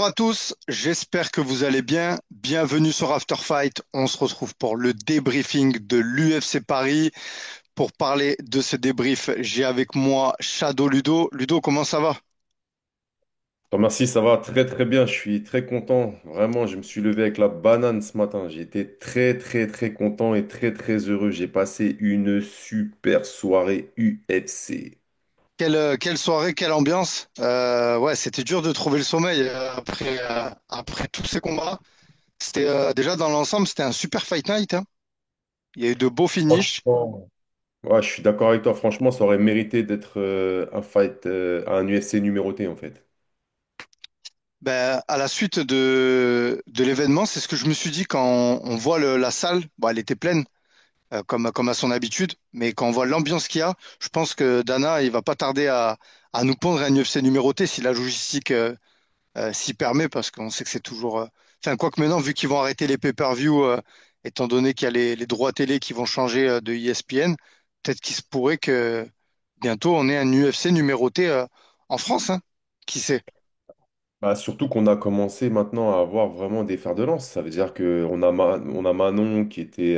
Bonjour à tous, j'espère que vous allez bien. Bienvenue sur After Fight. On se retrouve pour le débriefing de l'UFC Paris. Pour parler de ce débrief, j'ai avec moi Shadow Ludo. Ludo, comment ça va? Je te remercie, ça va très très bien. Je suis très content. Vraiment, je me suis levé avec la banane ce matin. J'ai été très très très content et très très heureux. J'ai passé une super soirée UFC. Quelle soirée, quelle ambiance. Ouais, c'était dur de trouver le sommeil après tous ces combats. C'était déjà dans l'ensemble, c'était un super fight night, hein. Il y a eu de beaux finishes. Franchement, ouais, je suis d'accord avec toi. Franchement, ça aurait mérité d'être un fight, un UFC numéroté en fait. Ben, à la suite de l'événement, c'est ce que je me suis dit quand on voit la salle. Bon, elle était pleine, comme à son habitude, mais quand on voit l'ambiance qu'il y a, je pense que Dana, il va pas tarder à nous pondre un UFC numéroté si la logistique s'y permet, parce qu'on sait que c'est toujours. Enfin, quoique maintenant, vu qu'ils vont arrêter les pay-per-view, étant donné qu'il y a les droits télé qui vont changer de ESPN, peut-être qu'il se pourrait que bientôt on ait un UFC numéroté en France, hein. Qui sait? Bah, surtout qu'on a commencé maintenant à avoir vraiment des fers de lance. Ça veut dire on a Manon qui était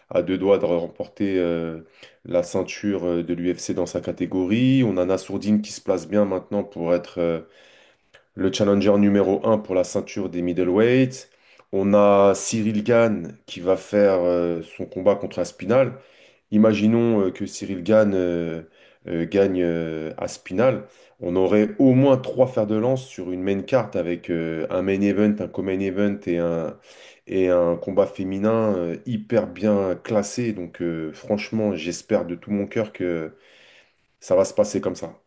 à deux doigts de remporter la ceinture de l'UFC dans sa catégorie. On a Nassourdine qui se place bien maintenant pour être le challenger numéro un pour la ceinture des middleweights. On a Cyril Gane qui va faire son combat contre Aspinal. Imaginons que Cyril Gane gagne Aspinal. On aurait au moins trois fers de lance sur une main card avec un main event, un co-main event et un combat féminin hyper bien classé. Donc franchement, j'espère de tout mon cœur que ça va se passer comme ça.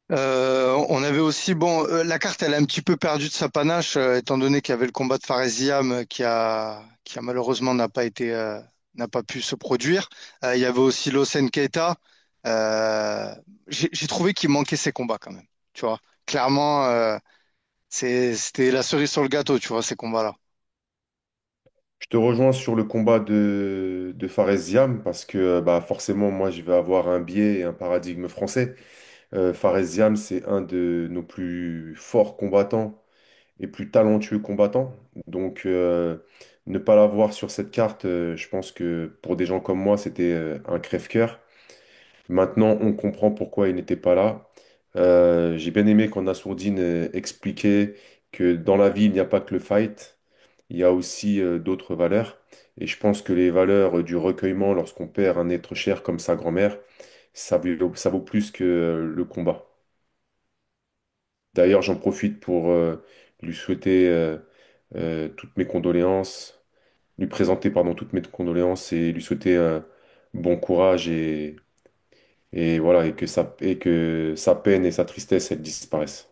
On avait aussi, bon, la carte, elle a un petit peu perdu de sa panache, étant donné qu'il y avait le combat de Faresiam qui a malheureusement n'a pas pu se produire. Il y avait aussi Losen Keita. Euh, j'ai trouvé qu'il manquait ses combats quand même. Tu vois, clairement, c'était la cerise sur le gâteau, tu vois, ces combats-là. Je te rejoins sur le combat de Faresiam parce que bah, forcément, moi, je vais avoir un biais et un paradigme français. Faresiam, c'est un de nos plus forts combattants et plus talentueux combattants. Donc, ne pas l'avoir sur cette carte, je pense que pour des gens comme moi, c'était un crève-cœur. Maintenant, on comprend pourquoi il n'était pas là. J'ai bien aimé quand Nassourdine expliquait que dans la vie, il n'y a pas que le fight, il y a aussi d'autres valeurs. Et je pense que les valeurs du recueillement lorsqu'on perd un être cher comme sa grand-mère, ça vaut plus que le combat. D'ailleurs, j'en profite pour lui souhaiter toutes mes condoléances, lui présenter pardon, toutes mes condoléances et lui souhaiter bon courage et voilà et que sa peine et sa tristesse elles disparaissent.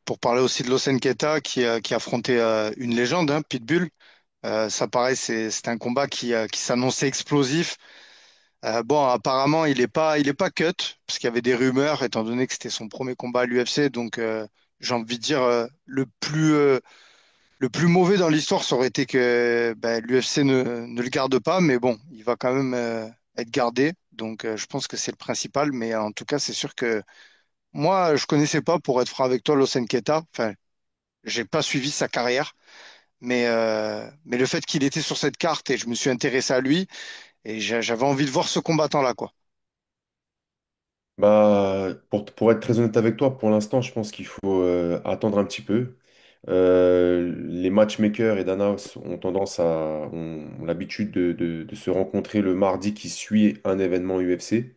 Pour parler aussi de Losen Keita qui affrontait une légende, hein, Pitbull. Ça pareil, c'est un combat qui s'annonçait explosif. Bon, apparemment, il est pas cut, parce qu'il y avait des rumeurs, étant donné que c'était son premier combat à l'UFC. Donc, j'ai envie de dire, le plus mauvais dans l'histoire, ça aurait été que ben, l'UFC ne le garde pas. Mais bon, il va quand même être gardé. Donc, je pense que c'est le principal. Mais en tout cas, c'est sûr que moi, je connaissais pas, pour être franc avec toi, Los Nketa. Enfin, j'ai pas suivi sa carrière. Mais le fait qu'il était sur cette carte et je me suis intéressé à lui. Et j'avais envie de voir ce combattant-là, quoi. Bah, pour être très honnête avec toi, pour l'instant, je pense qu'il faut attendre un petit peu. Les matchmakers et Dana ont l'habitude de se rencontrer le mardi qui suit un événement UFC.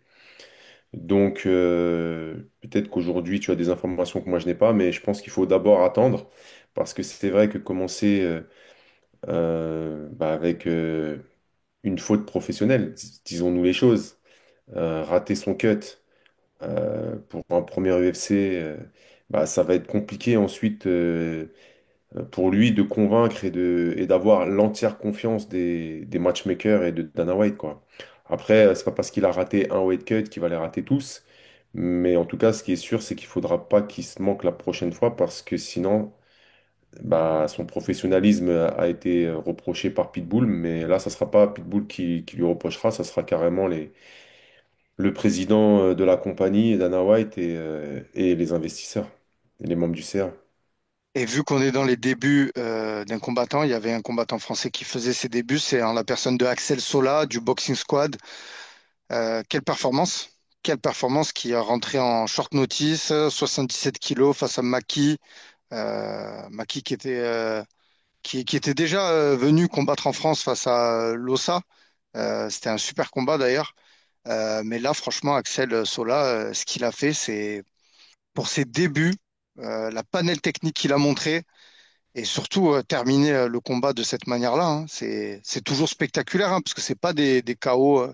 Donc, peut-être qu'aujourd'hui, tu as des informations que moi, je n'ai pas, mais je pense qu'il faut d'abord attendre, parce que c'est vrai que commencer bah, avec une faute professionnelle, disons-nous les choses, rater son cut pour un premier UFC, bah, ça va être compliqué ensuite pour lui de convaincre et d'avoir l'entière confiance des matchmakers et de Dana White, quoi. Après, c'est pas parce qu'il a raté un weight cut qu'il va les rater tous. Mais en tout cas, ce qui est sûr, c'est qu'il faudra pas qu'il se manque la prochaine fois parce que sinon, bah, son professionnalisme a été reproché par Pitbull. Mais là, ça sera pas Pitbull qui lui reprochera, ça sera carrément le président de la compagnie, Dana White, et les investisseurs, et les membres du CA. Et vu qu'on est dans les débuts d'un combattant, il y avait un combattant français qui faisait ses débuts, c'est en la personne de Axel Sola du Boxing Squad. Quelle performance! Quelle performance qui a rentré en short notice, 77 kilos face à Maki. Maki qui était déjà venu combattre en France face à Losa. C'était un super combat d'ailleurs. Mais là, franchement, Axel Sola, ce qu'il a fait, c'est pour ses débuts, la panel technique qu'il a montré et surtout terminer le combat de cette manière-là, hein, c'est toujours spectaculaire hein, parce que c'est pas des KO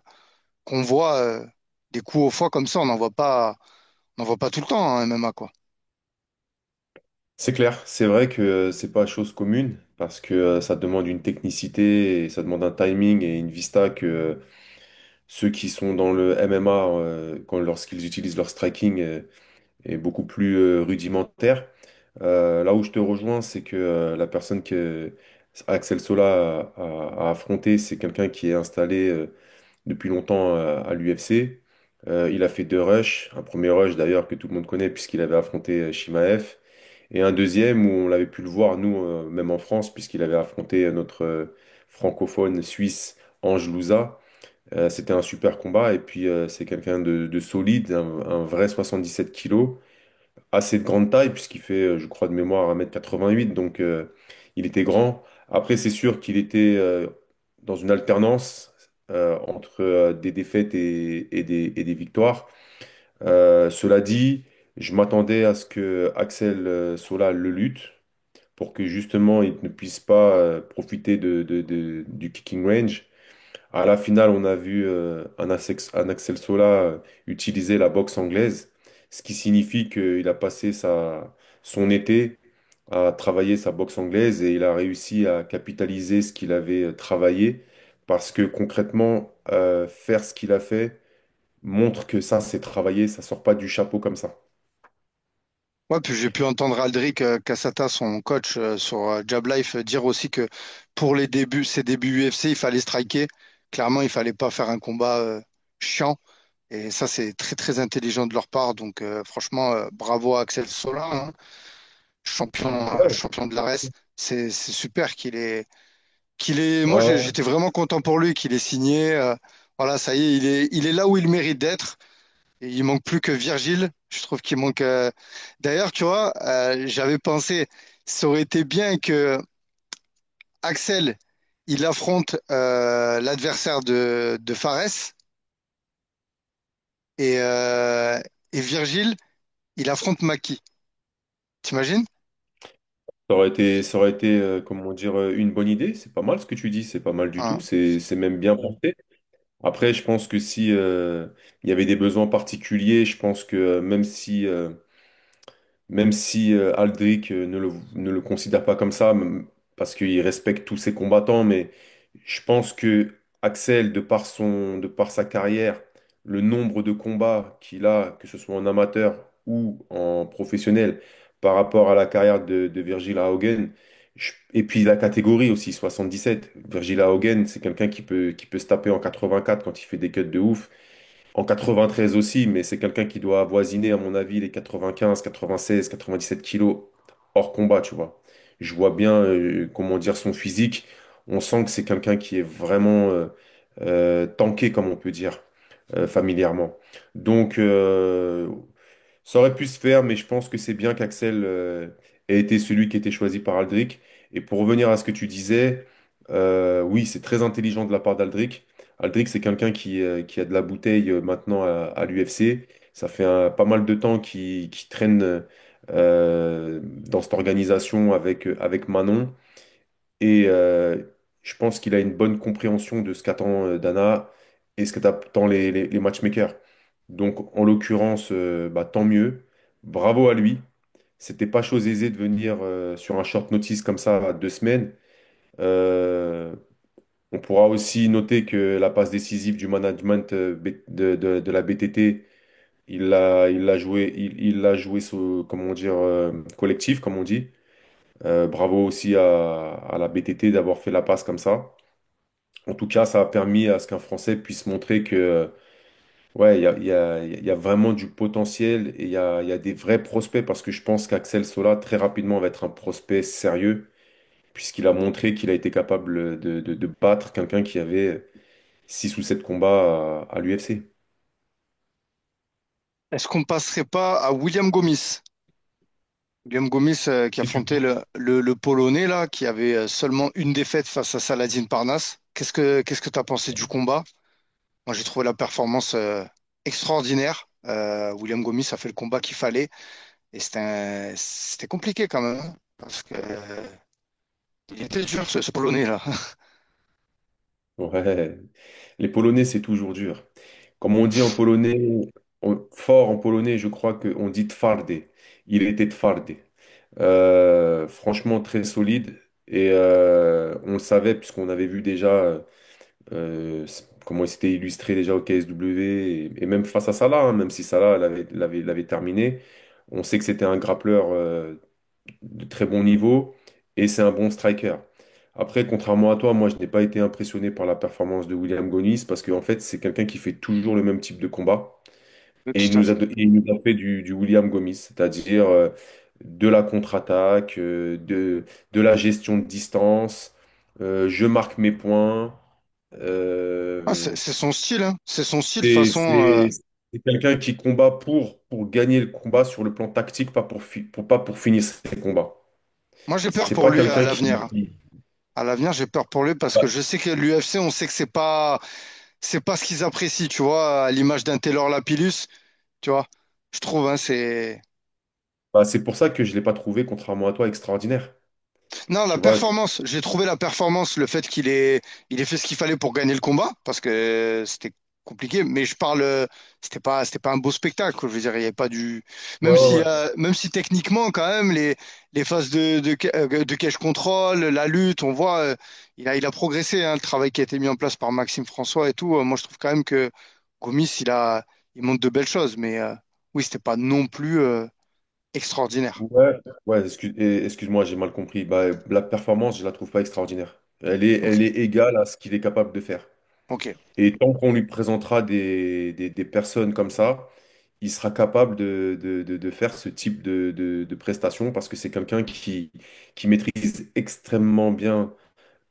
qu'on voit des coups au foie comme ça, on n'en voit pas tout le temps en MMA quoi. C'est clair, c'est vrai que c'est pas chose commune parce que ça demande une technicité et ça demande un timing et une vista que ceux qui sont dans le MMA, lorsqu'ils utilisent leur striking, est beaucoup plus rudimentaire. Là où je te rejoins, c'est que la personne que Axel Sola a affronté, c'est quelqu'un qui est installé depuis longtemps à l'UFC. Il a fait deux rushs, un premier rush d'ailleurs que tout le monde connaît puisqu'il avait affronté Shimaev, et un deuxième où on l'avait pu le voir nous, même en France, puisqu'il avait affronté notre francophone suisse Ange Louza. C'était un super combat et puis c'est quelqu'un de solide, un vrai 77 kilos, assez de grande taille puisqu'il fait, je crois de mémoire, 1,88 m, donc il était grand. Après, c'est sûr qu'il était dans une alternance entre des défaites et des victoires. Cela dit, je m'attendais à ce que Axel Sola le lutte pour que justement il ne puisse pas profiter du kicking range. À la finale, on a vu un Axel Sola utiliser la boxe anglaise, ce qui signifie qu'il a passé son été à travailler sa boxe anglaise et il a réussi à capitaliser ce qu'il avait travaillé parce que concrètement, faire ce qu'il a fait montre que ça, c'est travaillé, ça sort pas du chapeau comme ça. Ouais, puis j'ai pu entendre Aldric Cassata, son coach sur Jab Life, dire aussi que pour les débuts, ses débuts UFC, il fallait striker. Clairement, il fallait pas faire un combat chiant. Et ça, c'est très très intelligent de leur part. Donc franchement, bravo à Axel Sola, hein, Ouais. champion de l'ARES. C'est super qu'il est. Moi, Ouais. j'étais vraiment content pour lui qu'il ait signé. Voilà, ça y est, il est là où il mérite d'être. Et il manque plus que Virgile. Je trouve qu'il manque. D'ailleurs, tu vois, j'avais pensé, ça aurait été bien que Axel, il affronte l'adversaire de Fares et, euh, et Virgile, il affronte Maki. T'imagines? Ça aurait été, comment dire, une bonne idée. C'est pas mal ce que tu dis, c'est pas mal du tout. Hein. C'est même bien pensé. Après, je pense que si il y avait des besoins particuliers, je pense que même si Aldric ne le considère pas comme ça, parce qu'il respecte tous ses combattants, mais je pense que Axel, de par sa carrière, le nombre de combats qu'il a, que ce soit en amateur ou en professionnel, par rapport à la carrière de Virgil Haugen, et puis la catégorie aussi, 77. Virgil Haugen, c'est quelqu'un qui peut se taper en 84 quand il fait des cuts de ouf. En 93 aussi, mais c'est quelqu'un qui doit avoisiner, à mon avis, les 95, 96, 97 kilos hors combat, tu vois. Je vois bien, comment dire, son physique. On sent que c'est quelqu'un qui est vraiment tanké, comme on peut dire, familièrement. Donc, ça aurait pu se faire, mais je pense que c'est bien qu'Axel ait été celui qui était choisi par Aldric. Et pour revenir à ce que tu disais, oui, c'est très intelligent de la part d'Aldric. Aldric, c'est quelqu'un qui a de la bouteille maintenant à l'UFC. Ça fait pas mal de temps qu'il traîne dans cette organisation avec Manon. Et je pense qu'il a une bonne compréhension de ce qu'attend Dana et ce que t'attend les matchmakers. Donc, en l'occurrence, bah, tant mieux. Bravo à lui. C'était pas chose aisée de venir sur un short notice comme ça à 2 semaines. Euh, on pourra aussi noter que la passe décisive du management de la BTT, il l'a joué sous, comment dire, collectif, comme on dit. Bravo aussi à la BTT d'avoir fait la passe comme ça. En tout cas, ça a permis à ce qu'un Français puisse montrer que Ouais, il y a vraiment du potentiel et il y a des vrais prospects parce que je pense qu'Axel Sola, très rapidement, va être un prospect sérieux puisqu'il a montré qu'il a été capable de battre quelqu'un qui avait 6 ou 7 combats à l'UFC. Est-ce qu'on passerait pas à William Gomis? William Gomis qui Si tu affrontait le Polonais là, qui avait seulement une défaite face à Saladin Parnasse. Qu'est-ce que tu as pensé du combat? Moi, j'ai trouvé la performance extraordinaire. William Gomis a fait le combat qu'il fallait et c'était compliqué quand même, hein, parce que il était dur ce Polonais là. Ouais, les Polonais, c'est toujours dur. Comme on dit en polonais, fort en polonais, je crois qu'on dit twarde. Il était twarde. Franchement, très solide. Et on le savait, puisqu'on avait vu déjà comment il s'était illustré déjà au KSW, et même face à Salah, hein, même si Salah l'avait terminé. On sait que c'était un grappleur de très bon niveau et c'est un bon striker. Après, contrairement à toi, moi, je n'ai pas été impressionné par la performance de William Gonis parce qu'en fait, c'est quelqu'un qui fait toujours le même type de combat Oui, et tout à fait. il nous a fait du William Gomis, c'est-à-dire de la contre-attaque, de la gestion de distance, je marque mes points. Ah, euh, c'est son style, hein. C'est son style c'est façon. c'est quelqu'un qui combat pour gagner le combat sur le plan tactique, pas pour finir ses combats. Moi, j'ai peur C'est pour pas lui à quelqu'un l'avenir. À l'avenir, j'ai peur pour lui parce que je sais que l'UFC, on sait que c'est pas ce qu'ils apprécient, tu vois, à l'image d'un Taylor Lapillus, tu vois. Je trouve, hein, c'est. c'est pour ça que je l'ai pas trouvé, contrairement à toi, extraordinaire. Non, la Tu vois, performance, j'ai trouvé la performance, le fait qu'il ait fait ce qu'il fallait pour gagner le combat, parce que c'était compliqué, mais je parle, c'était pas un beau spectacle, quoi. Je veux dire, il y avait pas du, ouais, ouais, ouais. même si techniquement, quand même, les phases de cage control, la lutte, on voit, il a progressé, hein, le travail qui a été mis en place par Maxime François et tout. Moi, je trouve quand même que Gomis, il montre de belles choses, mais oui, c'était pas non plus extraordinaire. Ouais, ouais, excuse-moi, j'ai mal compris. Bah, la performance, je la trouve pas extraordinaire. Ok, Elle est égale à ce qu'il est capable de faire. ok. Et tant qu'on lui présentera des personnes comme ça, il sera capable de faire ce type de prestations parce que c'est quelqu'un qui maîtrise extrêmement bien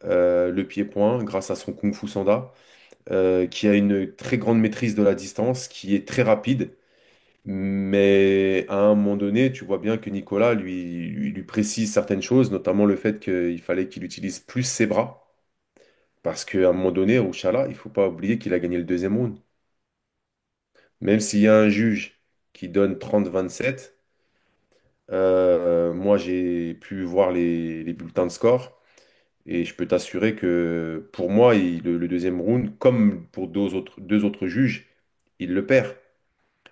le pied-point grâce à son Kung Fu Sanda, qui a une très grande maîtrise de la distance, qui est très rapide. Mais à un moment donné, tu vois bien que Nicolas lui précise certaines choses, notamment le fait qu'il fallait qu'il utilise plus ses bras. Parce qu'à un moment donné, Ouchala, il faut pas oublier qu'il a gagné le deuxième round. Même s'il y a un juge qui donne 30-27, moi j'ai pu voir les bulletins de score et je peux t'assurer que pour moi, le deuxième round, comme pour deux autres juges, il le perd.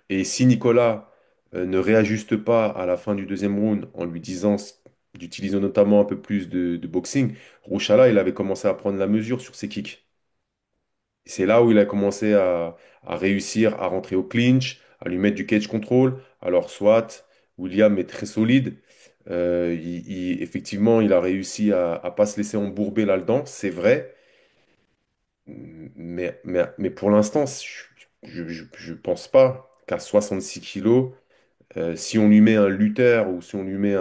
Et si Nicolas ne réajuste pas à la fin du deuxième round en lui disant d'utiliser notamment un peu plus de boxing, Rouchala, il avait commencé à prendre la mesure sur ses kicks. C'est là où il a commencé à réussir à rentrer au clinch, à lui mettre du cage control. Alors, soit William est très solide, effectivement, il a réussi à pas se laisser embourber là-dedans, c'est vrai, mais pour l'instant, je pense pas qu'à 66 kilos, si on lui met un lutteur ou si on lui met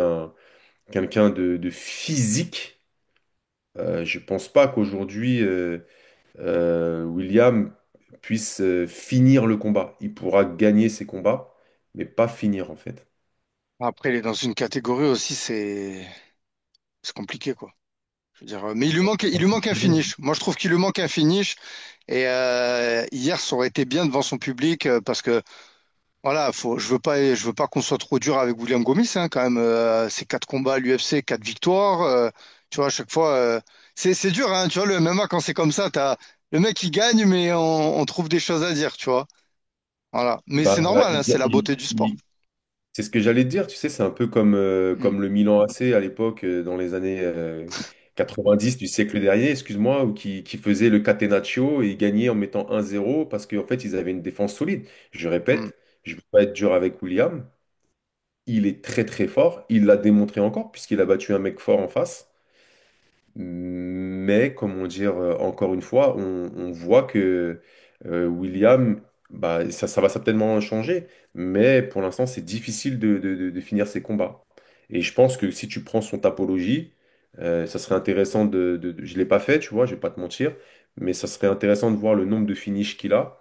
quelqu'un de physique, je pense pas qu'aujourd'hui William puisse finir le combat. Il pourra gagner ses combats, mais pas finir en fait. Après, il est dans une catégorie aussi, c'est compliqué, quoi. Je veux dire, mais il lui manque un finish. Moi, je trouve qu'il lui manque un finish. Et hier, ça aurait été bien devant son public parce que voilà, je veux pas qu'on soit trop dur avec William Gomis, hein, quand même. C'est 4 combats à l'UFC, 4 victoires. Tu vois, à chaque fois, c'est dur, hein. Tu vois, le MMA quand c'est comme ça, t'as le mec qui gagne, mais on trouve des choses à dire, tu vois. Voilà. Mais Bah, c'est normal, hein, c'est la beauté du sport. c'est ce que j'allais te dire, tu sais, c'est un peu comme, Mm. comme le Milan AC à l'époque, dans les années 90 du siècle dernier, excuse-moi, ou qui faisait le catenaccio et ils gagnaient en mettant 1-0 parce qu'en fait, ils avaient une défense solide. Je Mm. répète, je ne veux pas être dur avec William, il est très très fort, il l'a démontré encore puisqu'il a battu un mec fort en face. Mais, comment dire, encore une fois, on voit que William, bah, ça va certainement changer, mais pour l'instant, c'est difficile de finir ses combats. Et je pense que si tu prends son Tapologie, ça serait intéressant je ne l'ai pas fait, tu vois, je vais pas te mentir, mais ça serait intéressant de voir le nombre de finishes qu'il a.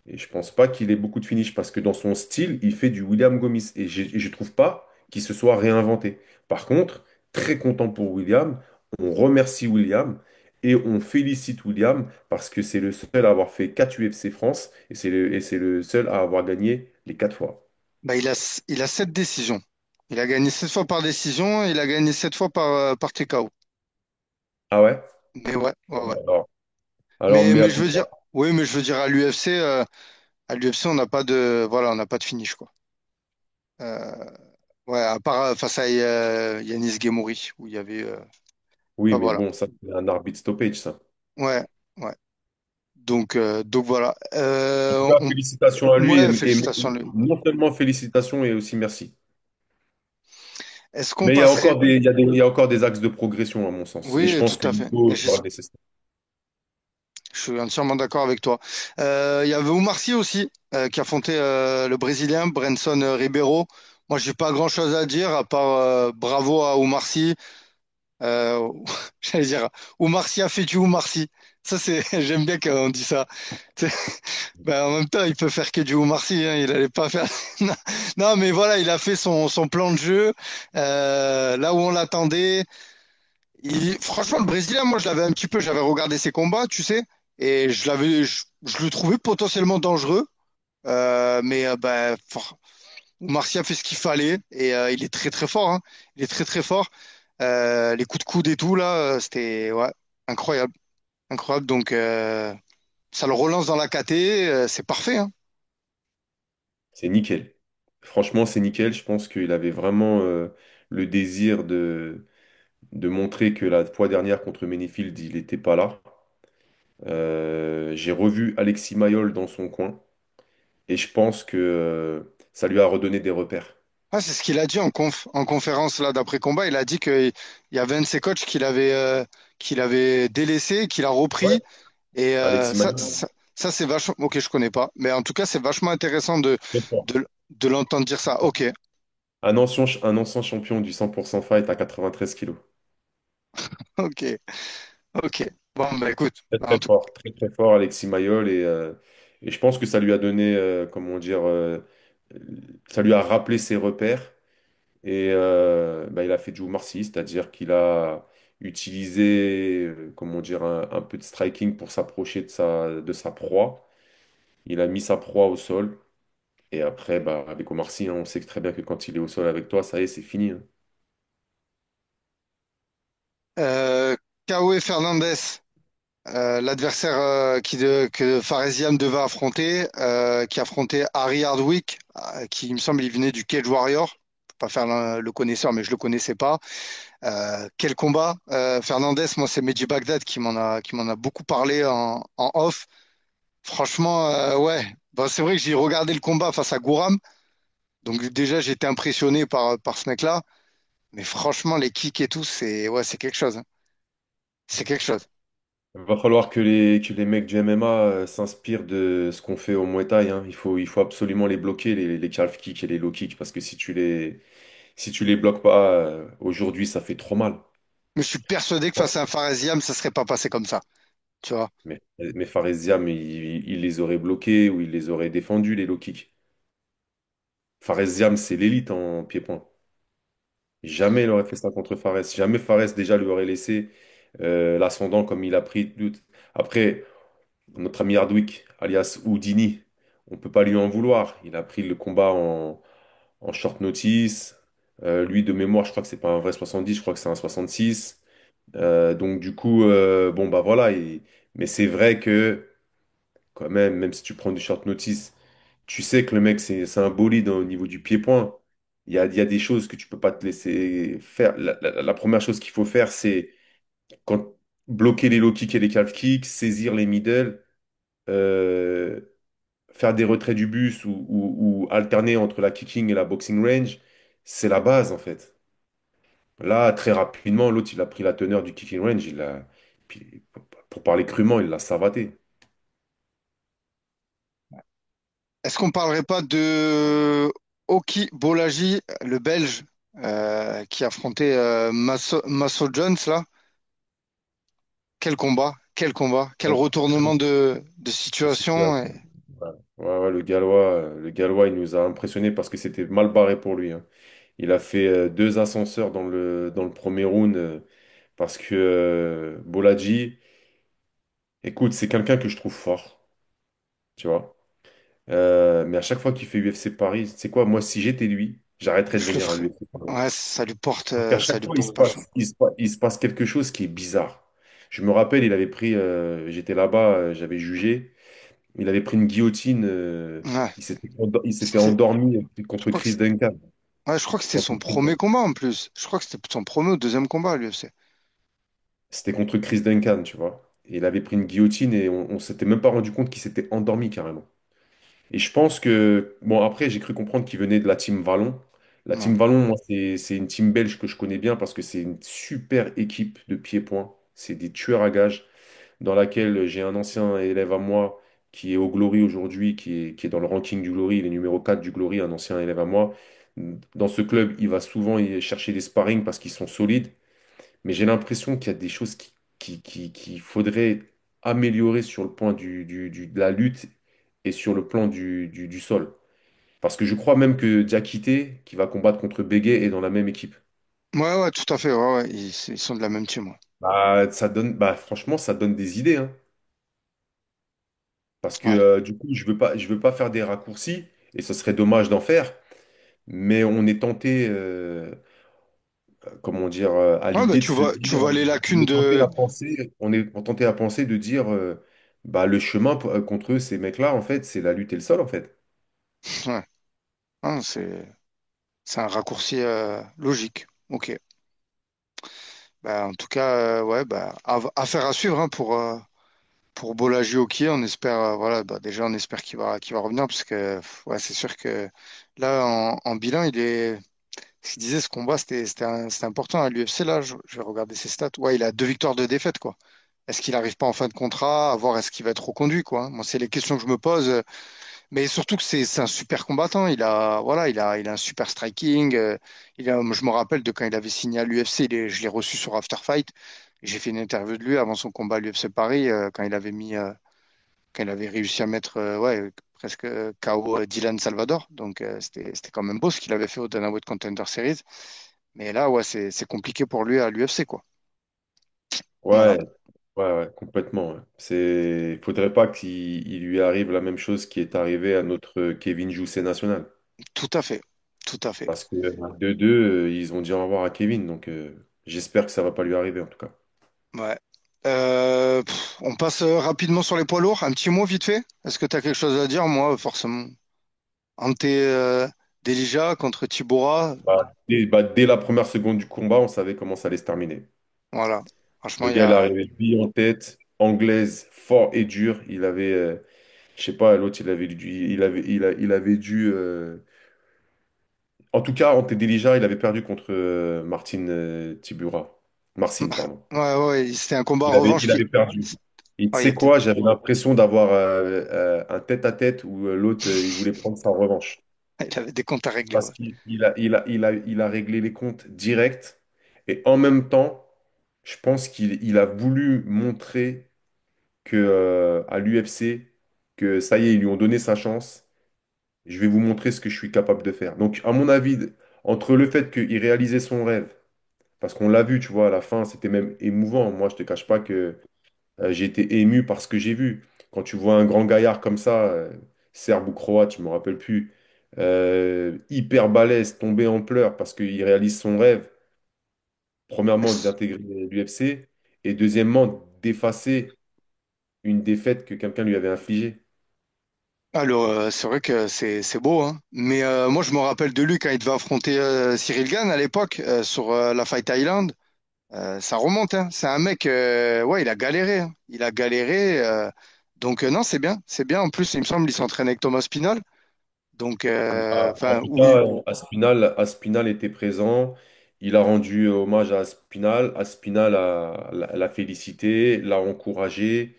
Et je pense pas qu'il ait beaucoup de finish parce que dans son style, il fait du William Gomis. Et je trouve pas qu'il se soit réinventé. Par contre, très content pour William. On remercie William et on félicite William parce que c'est le seul à avoir fait 4 UFC France et c'est le seul à avoir gagné les 4 fois. Bah, il a 7 décisions. Il a gagné 7 fois par décision, il a gagné 7 fois par TKO. Ah ouais? Mais ouais, ouais, ouais. Alors, alors mais Mais je veux dire, oui, mais je veux dire à l'UFC, on n'a pas de, voilà, on n'a pas de finish, quoi. Euh, ouais, à part face à Yanis Gemouri, où il y avait, oui, bah mais voilà. bon, ça c'est un arbitre stoppage, ça. Ouais, ouais. Donc voilà. En tout cas, félicitations à lui Ouais, et félicitations. non seulement félicitations et aussi merci. Est-ce qu'on Mais il y a passerait? encore il y a encore des axes de progression, à mon sens. Et je Oui, pense tout que à fait. niveau Et sera nécessaire. je suis entièrement d'accord avec toi. Il y avait Oumar Sy aussi, qui affrontait le Brésilien Brenson Ribeiro. Moi, j'ai pas grand-chose à dire, à part bravo à Oumar Sy. Euh, j'allais dire, Oumar Sy a fait du Oumar Sy. Ça, c'est, j'aime bien quand on dit ça. Tu sais, ben, en même temps, il peut faire que du Oumar Sy, hein, il allait pas faire. Non, non, mais voilà, il a fait son plan de jeu là où on l'attendait. Franchement, le Brésilien, moi, je l'avais un petit peu, j'avais regardé ses combats, tu sais, et je le trouvais potentiellement dangereux, mais Oumar Sy a fait ce qu'il fallait et il est très très fort, hein. Il est très très fort. Les coups de coude et tout là, c'était ouais, incroyable, incroyable. Donc ça le relance dans la KT, c'est parfait, hein. C'est nickel. Franchement, c'est nickel. Je pense qu'il avait vraiment le désir de montrer que la fois dernière contre Menifield, il n'était pas là. J'ai revu Alexis Mayol dans son coin et je pense que ça lui a redonné des repères. Ah, c'est ce qu'il a dit en conférence là d'après combat. Il a dit qu'il y avait un de ses coachs qu'il avait délaissé, qu'il a Ouais. repris. Et Alexis Mayol, ça c'est vachement. Ok, je connais pas, mais en tout cas, c'est vachement intéressant très fort. de l'entendre dire ça. Ok, Un ancien champion du 100% fight à 93 kilos. ok, ok. Bon, bah écoute, Très en très tout fort, très très fort Alexis Mayol et je pense que ça lui a donné, comment dire, ça lui a rappelé ses repères et bah, il a fait du Marcy, c'est-à-dire qu'il a utilisé, comment dire, un peu de striking pour s'approcher de sa proie. Il a mis sa proie au sol et après, bah, avec Omar Sy, hein, on sait très bien que quand il est au sol avec toi, ça y est, c'est fini, hein. euh, Caio Fernandez, l'adversaire que Faresiam devait affronter, qui affrontait Harry Hardwick, qui il me semble il venait du Cage Warrior. Je peux pas faire le connaisseur, mais je le connaissais pas. Quel combat! Fernandez, moi c'est Mehdi Bagdad qui m'en a beaucoup parlé en off. Franchement, ouais. Bon, c'est vrai que j'ai regardé le combat face à Gouram. Donc déjà, j'étais impressionné par ce mec-là. Mais franchement, les kicks et tout, c'est ouais, c'est quelque chose, hein. C'est quelque chose. Il va falloir que les mecs du MMA s'inspirent de ce qu'on fait au Muay Thai, hein. Il faut absolument les bloquer, les calf kicks et les low kicks, parce que si tu les bloques pas, aujourd'hui, ça fait trop mal. Mais je suis persuadé que face à un Faresiam, ça serait pas passé comme ça. Tu vois. Mais Faresiam, il les aurait bloqués ou il les aurait défendus, les low kicks. Faresiam, c'est l'élite en pied-point. Jamais il aurait fait ça contre Fares. Jamais Fares déjà lui aurait laissé l'ascendant comme il a pris. Après, notre ami Hardwick, alias Houdini, on peut pas lui en vouloir. Il a pris le combat en short notice. Lui, de mémoire, je crois que c'est pas un vrai 70, je crois que c'est un 66. Donc du coup, bon bah voilà. Mais c'est vrai que quand même, même si tu prends du short notice, tu sais que le mec, c'est un bolide au niveau du pied-point. Il y a des choses que tu peux pas te laisser faire. La première chose qu'il faut faire, c'est quand bloquer les low kicks et les calf kicks, saisir les middle, euh, faire des retraits du bus ou alterner entre la kicking et la boxing range. C'est la base, en fait. Là, très rapidement, l'autre, il a pris la teneur du kicking range. Puis, pour parler crûment, il l'a savaté. Est-ce qu'on parlerait pas de Oki Bolaji, le Belge, qui affrontait Masso Jones là? Quel combat, quel Ouais. retournement de De situation. situation. Ouais. Ouais, ouais, le Gallois, il nous a impressionnés parce que c'était mal barré pour lui, hein. Il a fait deux ascenseurs dans le premier round parce que Bolaji, écoute, c'est quelqu'un que je trouve fort, tu vois. Mais à chaque fois qu'il fait UFC Paris, c'est quoi, moi, si j'étais lui, j'arrêterais de Je le venir à ferai. l'UFC Paris. Ouais, Parce qu'à ça chaque lui fois, il porte se pas chance. passe, il se passe quelque chose qui est bizarre. Je me rappelle, il avait pris, j'étais là-bas, j'avais jugé, il avait pris une guillotine, Ouais. il s'était C'est- endormi Je contre crois que Chris Duncan. ouais, je crois que c'était Contre son Chris Duncan. premier combat en plus. Je crois que c'était son premier ou deuxième combat à l'UFC. C'était contre Chris Duncan, tu vois. Et il avait pris une guillotine et on s'était même pas rendu compte qu'il s'était endormi carrément. Et je pense que, bon, après, j'ai cru comprendre qu'il venait de la team Vallon. La Ouais. team Vallon, moi, c'est une team belge que je connais bien parce que c'est une super équipe de pieds-points. C'est des tueurs à gages dans laquelle j'ai un ancien élève à moi qui est au Glory aujourd'hui, qui est dans le ranking du Glory, il est numéro 4 du Glory, un ancien élève à moi. Dans ce club, il va souvent y chercher des sparring parce qu'ils sont solides, mais j'ai l'impression qu'il y a des choses qu'il faudrait améliorer sur le point de la lutte et sur le plan du sol. Parce que je crois même que Diakité, qui va combattre contre Béguet, est dans la même équipe. Ouais, ouais, tout à fait. Ouais, ouais. Ils sont de la même team. Ouais. Franchement, ça donne des idées, hein. Parce que Ouais, du coup, je veux pas faire des raccourcis, et ce serait dommage d'en faire, mais on est tenté, comment dire, à ouais, bah, l'idée de se tu dire, vois les on lacunes est tenté de. à penser, on est tenté à penser de dire, bah, le chemin contre ces mecs-là, en fait, c'est la lutte et le sol, en fait. Ouais. Hein, c'est un raccourci logique. Ok. Bah, en tout cas, ouais, bah, affaire à suivre hein, pour Bolaji Oki. On espère, voilà, bah, déjà, on espère qu'il va revenir parce que, ouais, c'est sûr que là, en bilan, ce qu'il disait, ce combat, c'était important à l'UFC. Là, je vais regarder ses stats. Ouais, il a deux victoires, deux défaites, quoi. Est-ce qu'il n'arrive pas en fin de contrat? À voir, est-ce qu'il va être reconduit, quoi. Moi, c'est les questions que je me pose. Mais surtout que c'est un super combattant. Voilà, il a un super striking. Moi, je me rappelle de quand il avait signé à l'UFC. Je l'ai reçu sur After Fight. J'ai fait une interview de lui avant son combat à l'UFC Paris, quand il avait réussi à mettre, ouais, presque KO Dylan Salvador. Donc, c'était quand même beau ce qu'il avait fait au Dana White Contender Series. Mais là, ouais, c'est compliqué pour lui à l'UFC, quoi. Voilà, Ouais, ouais, ouais, complètement, ouais. Il faudrait pas qu'il lui arrive la même chose qui est arrivé à notre Kevin Jousset national. tout à fait, tout à fait. Parce que 2-2, ils ont dit au revoir à Kevin, donc j'espère que ça va pas lui arriver en tout cas. Ouais. On passe rapidement sur les poids lourds. Un petit mot vite fait. Est-ce que tu as quelque chose à dire? Moi, forcément. Ante Delija contre Tibora. Dès la première seconde du combat, on savait comment ça allait se terminer. Voilà. Franchement, Le il y gars, il est a. arrivé lui en tête, anglaise, fort et dur. Il avait, je sais pas, l'autre, il avait dû. En tout cas, Ante Delija, il avait perdu contre Martin Tibura. Marcin, pardon. Ouais, ouais, c'était un combat Il avait, revanche il qui. avait perdu. Et tu Ouais, il sais était. quoi, j'avais l'impression d'avoir un tête-à-tête où l'autre, il voulait prendre sa revanche. Il avait des comptes à régler, Parce ouais. qu'il a réglé les comptes direct. Et en même temps, je pense qu'il a voulu montrer à l'UFC que ça y est, ils lui ont donné sa chance. Je vais vous montrer ce que je suis capable de faire. Donc, à mon avis, entre le fait qu'il réalisait son rêve, parce qu'on l'a vu, tu vois, à la fin, c'était même émouvant. Moi, je te cache pas que j'ai été ému par ce que j'ai vu. Quand tu vois un grand gaillard comme ça, serbe ou croate, je me rappelle plus, hyper balèze, tomber en pleurs parce qu'il réalise son rêve, premièrement d'intégrer l'UFC et deuxièmement d'effacer une défaite que quelqu'un lui avait infligée. Alors, c'est vrai que c'est beau, hein. Mais moi, je me rappelle de lui quand il devait affronter Cyril Gane à l'époque sur la Fight Island. Ça remonte, hein. C'est un mec, ouais, il a galéré, hein. Il a galéré. Donc, non, c'est bien. C'est bien. En plus, il me semble qu'il s'entraîne avec Thomas Pinal. Donc, En enfin, tout oui. cas, Aspinal était présent. Il a rendu hommage à Aspinal. Aspinal l'a félicité, l'a encouragé.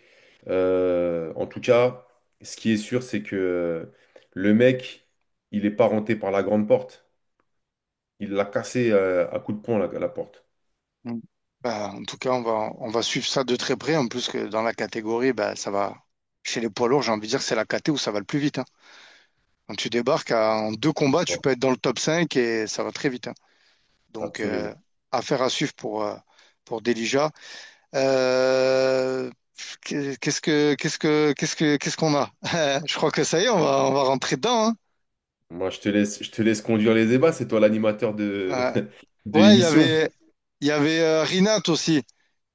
En tout cas, ce qui est sûr, c'est que Le mec, il est pas rentré par la grande porte. Il l'a cassé à coups de poing, la porte. Mm. Bah, en tout cas, on va suivre ça de très près. En plus que dans la catégorie, bah, ça va. Chez les poids lourds, j'ai envie de dire que c'est la caté où ça va le plus vite, hein. Quand tu débarques en 2 combats, tu Bon, peux être dans le top 5 et ça va très vite, hein. Donc, absolument. affaire à suivre pour Delija. Euh, qu'est-ce qu'on a? Je crois que ça y est, on va rentrer dedans, hein. Moi, je te laisse conduire les débats. C'est toi l'animateur Euh, de ouais, l'émission. il y avait Rinat aussi.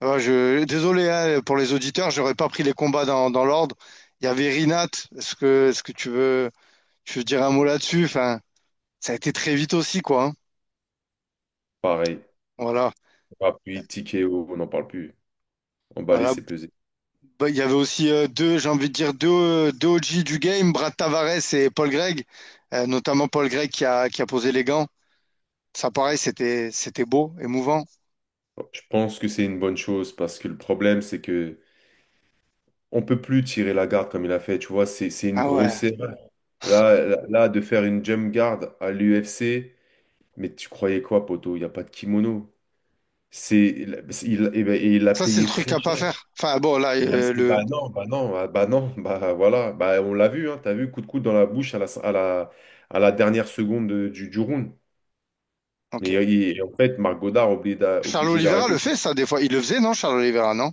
Désolé, hein, pour les auditeurs, j'aurais pas pris les combats dans l'ordre. Il y avait Rinat. Est-ce que tu veux dire un mot là-dessus? Enfin, ça a été très vite aussi, quoi, hein. Pareil. Voilà. Ah, puis TKO, on n'en parle plus. Emballé, Voilà. c'est pesé. Bah, il y avait aussi j'ai envie de dire, deux OG du game, Brad Tavares et Paul Gregg. Notamment Paul Gregg qui a posé les gants. Ça, pareil, c'était beau, émouvant. Je pense que c'est une bonne chose parce que le problème, c'est que on peut plus tirer la garde comme il a fait. Tu vois, c'est une Ah ouais. grosse erreur. De faire une jump guard à l'UFC, mais tu croyais quoi, poto? Il n'y a pas de kimono. Il l'a Ça, c'est le payé truc très à pas cher. faire. Enfin, bon, là, Bah non, bah voilà, bah on l'a vu, hein, t'as vu, coup de coude dans la bouche à la dernière seconde du round. ok. Mais en fait, Marc Goddard Charles obligé Oliveira le d'arrêter. fait, ça, des fois. Il le faisait, non, Charles Oliveira, non?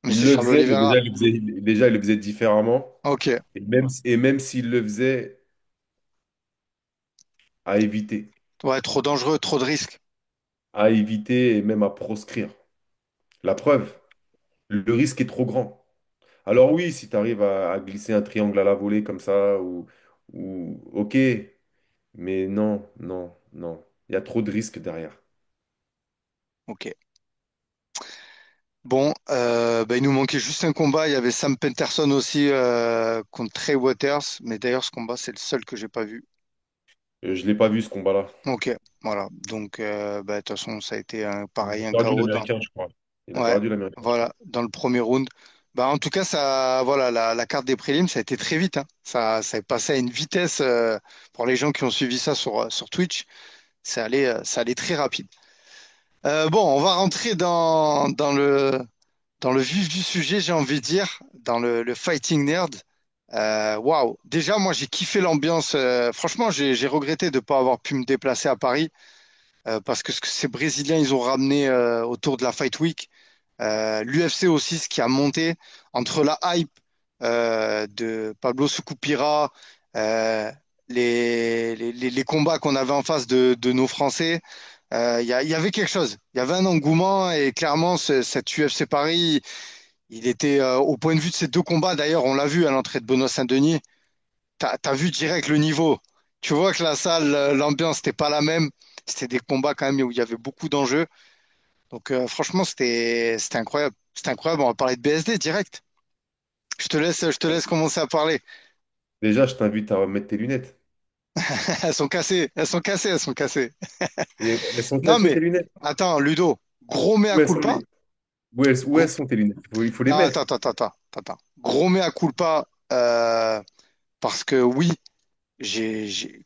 Mais Il c'est le Charles faisait, mais Oliveira. déjà, il le faisait différemment. Ok. Et même s'il le faisait, à éviter. Ouais, trop dangereux, trop de risques. À éviter et même à proscrire. La preuve, le risque est trop grand. Alors oui, si tu arrives à glisser un triangle à la volée comme ça, ou ok, mais non, non, non. Il y a trop de risques derrière. Ok. Bon, bah, il nous manquait juste un combat. Il y avait Sam Penterson aussi contre Trey Waters. Mais d'ailleurs, ce combat, c'est le seul que j'ai pas vu. Je l'ai pas vu ce combat-là. Ok, voilà. Donc, bah, de toute façon, ça a été Il pareil, a un perdu KO dans. l'Américain, je crois. Il a Ouais, perdu l'Américain, je crois. voilà, dans le premier round. Bah, en tout cas, ça, voilà, la carte des prélims, ça a été très vite, hein. Ça est passé à une vitesse pour les gens qui ont suivi ça sur Twitch. Ça allait très rapide. Bon, on va rentrer dans le vif du sujet, j'ai envie de dire, dans le fighting nerd. Waouh! Déjà, moi, j'ai kiffé l'ambiance. Franchement, j'ai regretté de ne pas avoir pu me déplacer à Paris parce que ce que ces Brésiliens, ils ont ramené autour de la Fight Week. L'UFC aussi, ce qui a monté entre la hype de Pablo Sucupira, euh, les combats qu'on avait en face de nos Français. Il y avait quelque chose. Il y avait un engouement et clairement, cet UFC Paris, il était au point de vue de ces 2 combats. D'ailleurs, on l'a vu à l'entrée de Benoît Saint-Denis. T'as vu direct le niveau. Tu vois que la salle, l'ambiance n'était pas la même. C'était des combats quand même où il y avait beaucoup d'enjeux. Donc franchement, c'était incroyable. C'était incroyable. On va parler de BSD direct. Je te laisse commencer à parler. Déjà, je t'invite à remettre tes lunettes. Elles sont cassées. Elles sont cassées. Elles sont cassées. Et elles sont Non cassées, mais tes lunettes. attends, Ludo, gros mea Où elles sont culpa. où elles Gros- sont tes lunettes? Il faut les Ah, attends, mettre. attends, attends, attends, attends. Gros mea culpa parce que oui,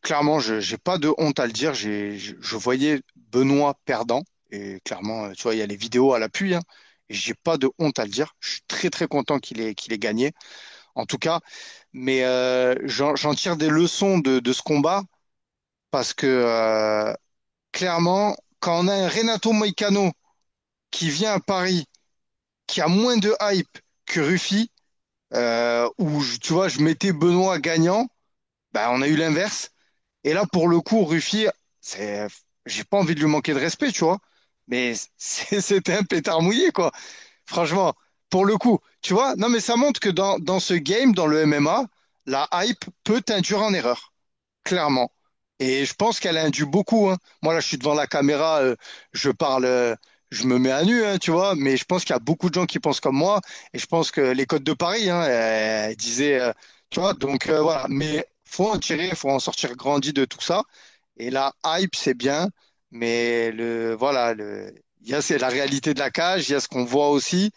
clairement, j'ai pas de honte à le dire. Je voyais Benoît perdant et clairement, tu vois, il y a les vidéos à l'appui, hein, et j'ai pas de honte à le dire. Je suis très très content qu'il ait gagné. En tout cas, mais j'en tire des leçons de ce combat parce que clairement, quand on a un Renato Moicano qui vient à Paris, qui a moins de hype que Ruffy, où tu vois, je mettais Benoît gagnant, bah, on a eu l'inverse. Et là, pour le coup, Ruffy, c'est, j'ai pas envie de lui manquer de respect, tu vois, mais c'était un pétard mouillé, quoi. Franchement, pour le coup, tu vois, non, mais ça montre que dans ce game, dans le MMA, la hype peut t'induire en erreur, clairement. Et je pense qu'elle a induit beaucoup, hein. Moi, là, je suis devant la caméra, je parle, je me mets à nu, hein, tu vois, mais je pense qu'il y a beaucoup de gens qui pensent comme moi. Et je pense que les codes de Paris, hein, elles disaient, tu vois, donc voilà. Mais faut en tirer, faut en sortir grandi de tout ça. Et la hype, c'est bien, mais voilà, il y a c'est la réalité de la cage, il y a ce qu'on voit aussi.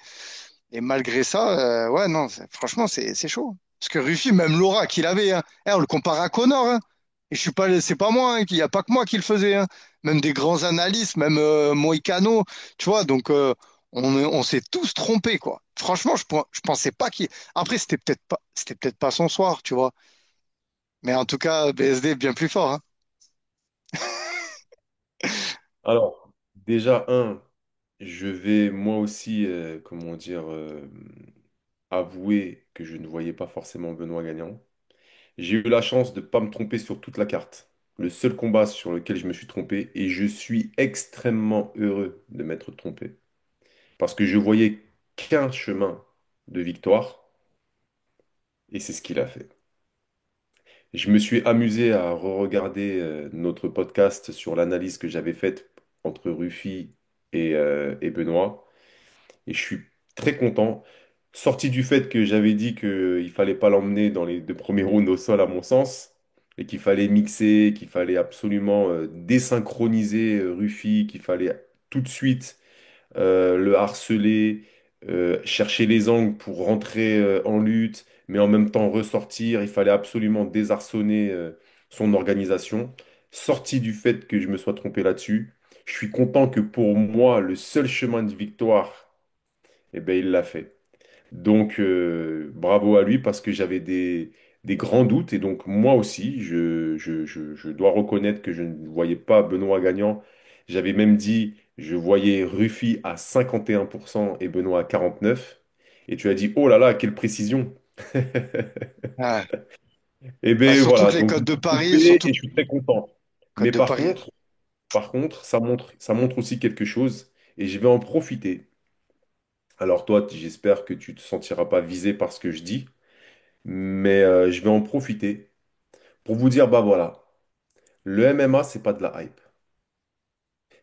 Et malgré ça, ouais, non, franchement, c'est chaud. Parce que Ruffy, même l'aura qu'il avait, hein, on le compare à Connor, hein. Et je suis pas, c'est pas moi, hein, il n'y a pas que moi qui le faisais, hein. Même des grands analystes, même Moïcano, tu vois, donc on s'est tous trompés, quoi. Franchement, je pensais pas qu'il. Après, c'était peut-être pas son soir, tu vois. Mais en tout cas, BSD est bien plus fort, hein. Alors, déjà, je vais moi aussi, comment dire, avouer que je ne voyais pas forcément Benoît gagnant. J'ai eu la chance de ne pas me tromper sur toute la carte. Le seul combat sur lequel je me suis trompé, et je suis extrêmement heureux de m'être trompé. Parce que je voyais qu'un chemin de victoire, et c'est ce qu'il a fait. Je me suis amusé à re-regarder notre podcast sur l'analyse que j'avais faite entre Ruffy et Benoît. Et je suis très content. Sorti du fait que j'avais dit qu'il fallait pas l'emmener dans les 2 premiers rounds au sol, à mon sens, et qu'il fallait mixer, qu'il fallait absolument désynchroniser Ruffy, qu'il fallait tout de suite le harceler, chercher les angles pour rentrer en lutte, mais en même temps ressortir. Il fallait absolument désarçonner son organisation. Sorti du fait que je me sois trompé là-dessus, je suis content que pour moi, le seul chemin de victoire, eh ben, il l'a fait. Donc, bravo à lui parce que j'avais des grands doutes. Et donc, moi aussi, je dois reconnaître que je ne voyais pas Benoît gagnant. J'avais même dit, je voyais Ruffy à 51% et Benoît à 49%. Et tu as dit, oh là là, quelle précision. Ouais. Et Bah, bien surtout voilà, que les donc je codes me de suis Paris, trompé surtout et je suis très content. codes Mais de Paris. par contre, ça montre aussi quelque chose et je vais en profiter. Alors toi, j'espère que tu ne te sentiras pas visé par ce que je dis. Mais je vais en profiter pour vous dire, bah voilà, le MMA, c'est pas de la hype,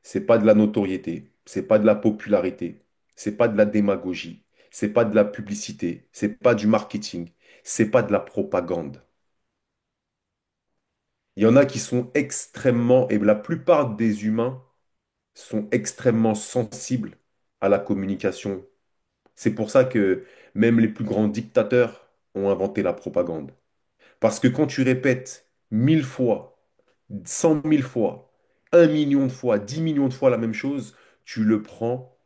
c'est pas de la notoriété, c'est pas de la popularité, c'est pas de la démagogie, c'est pas de la publicité, c'est pas du marketing, c'est pas de la propagande. Il y en a qui sont extrêmement, et la plupart des humains sont extrêmement sensibles à la communication. C'est pour ça que même les plus grands dictateurs ont inventé la propagande. Parce que quand tu répètes 1000 fois, 100 000 fois, 1 million de fois, 10 millions de fois la même chose, tu le prends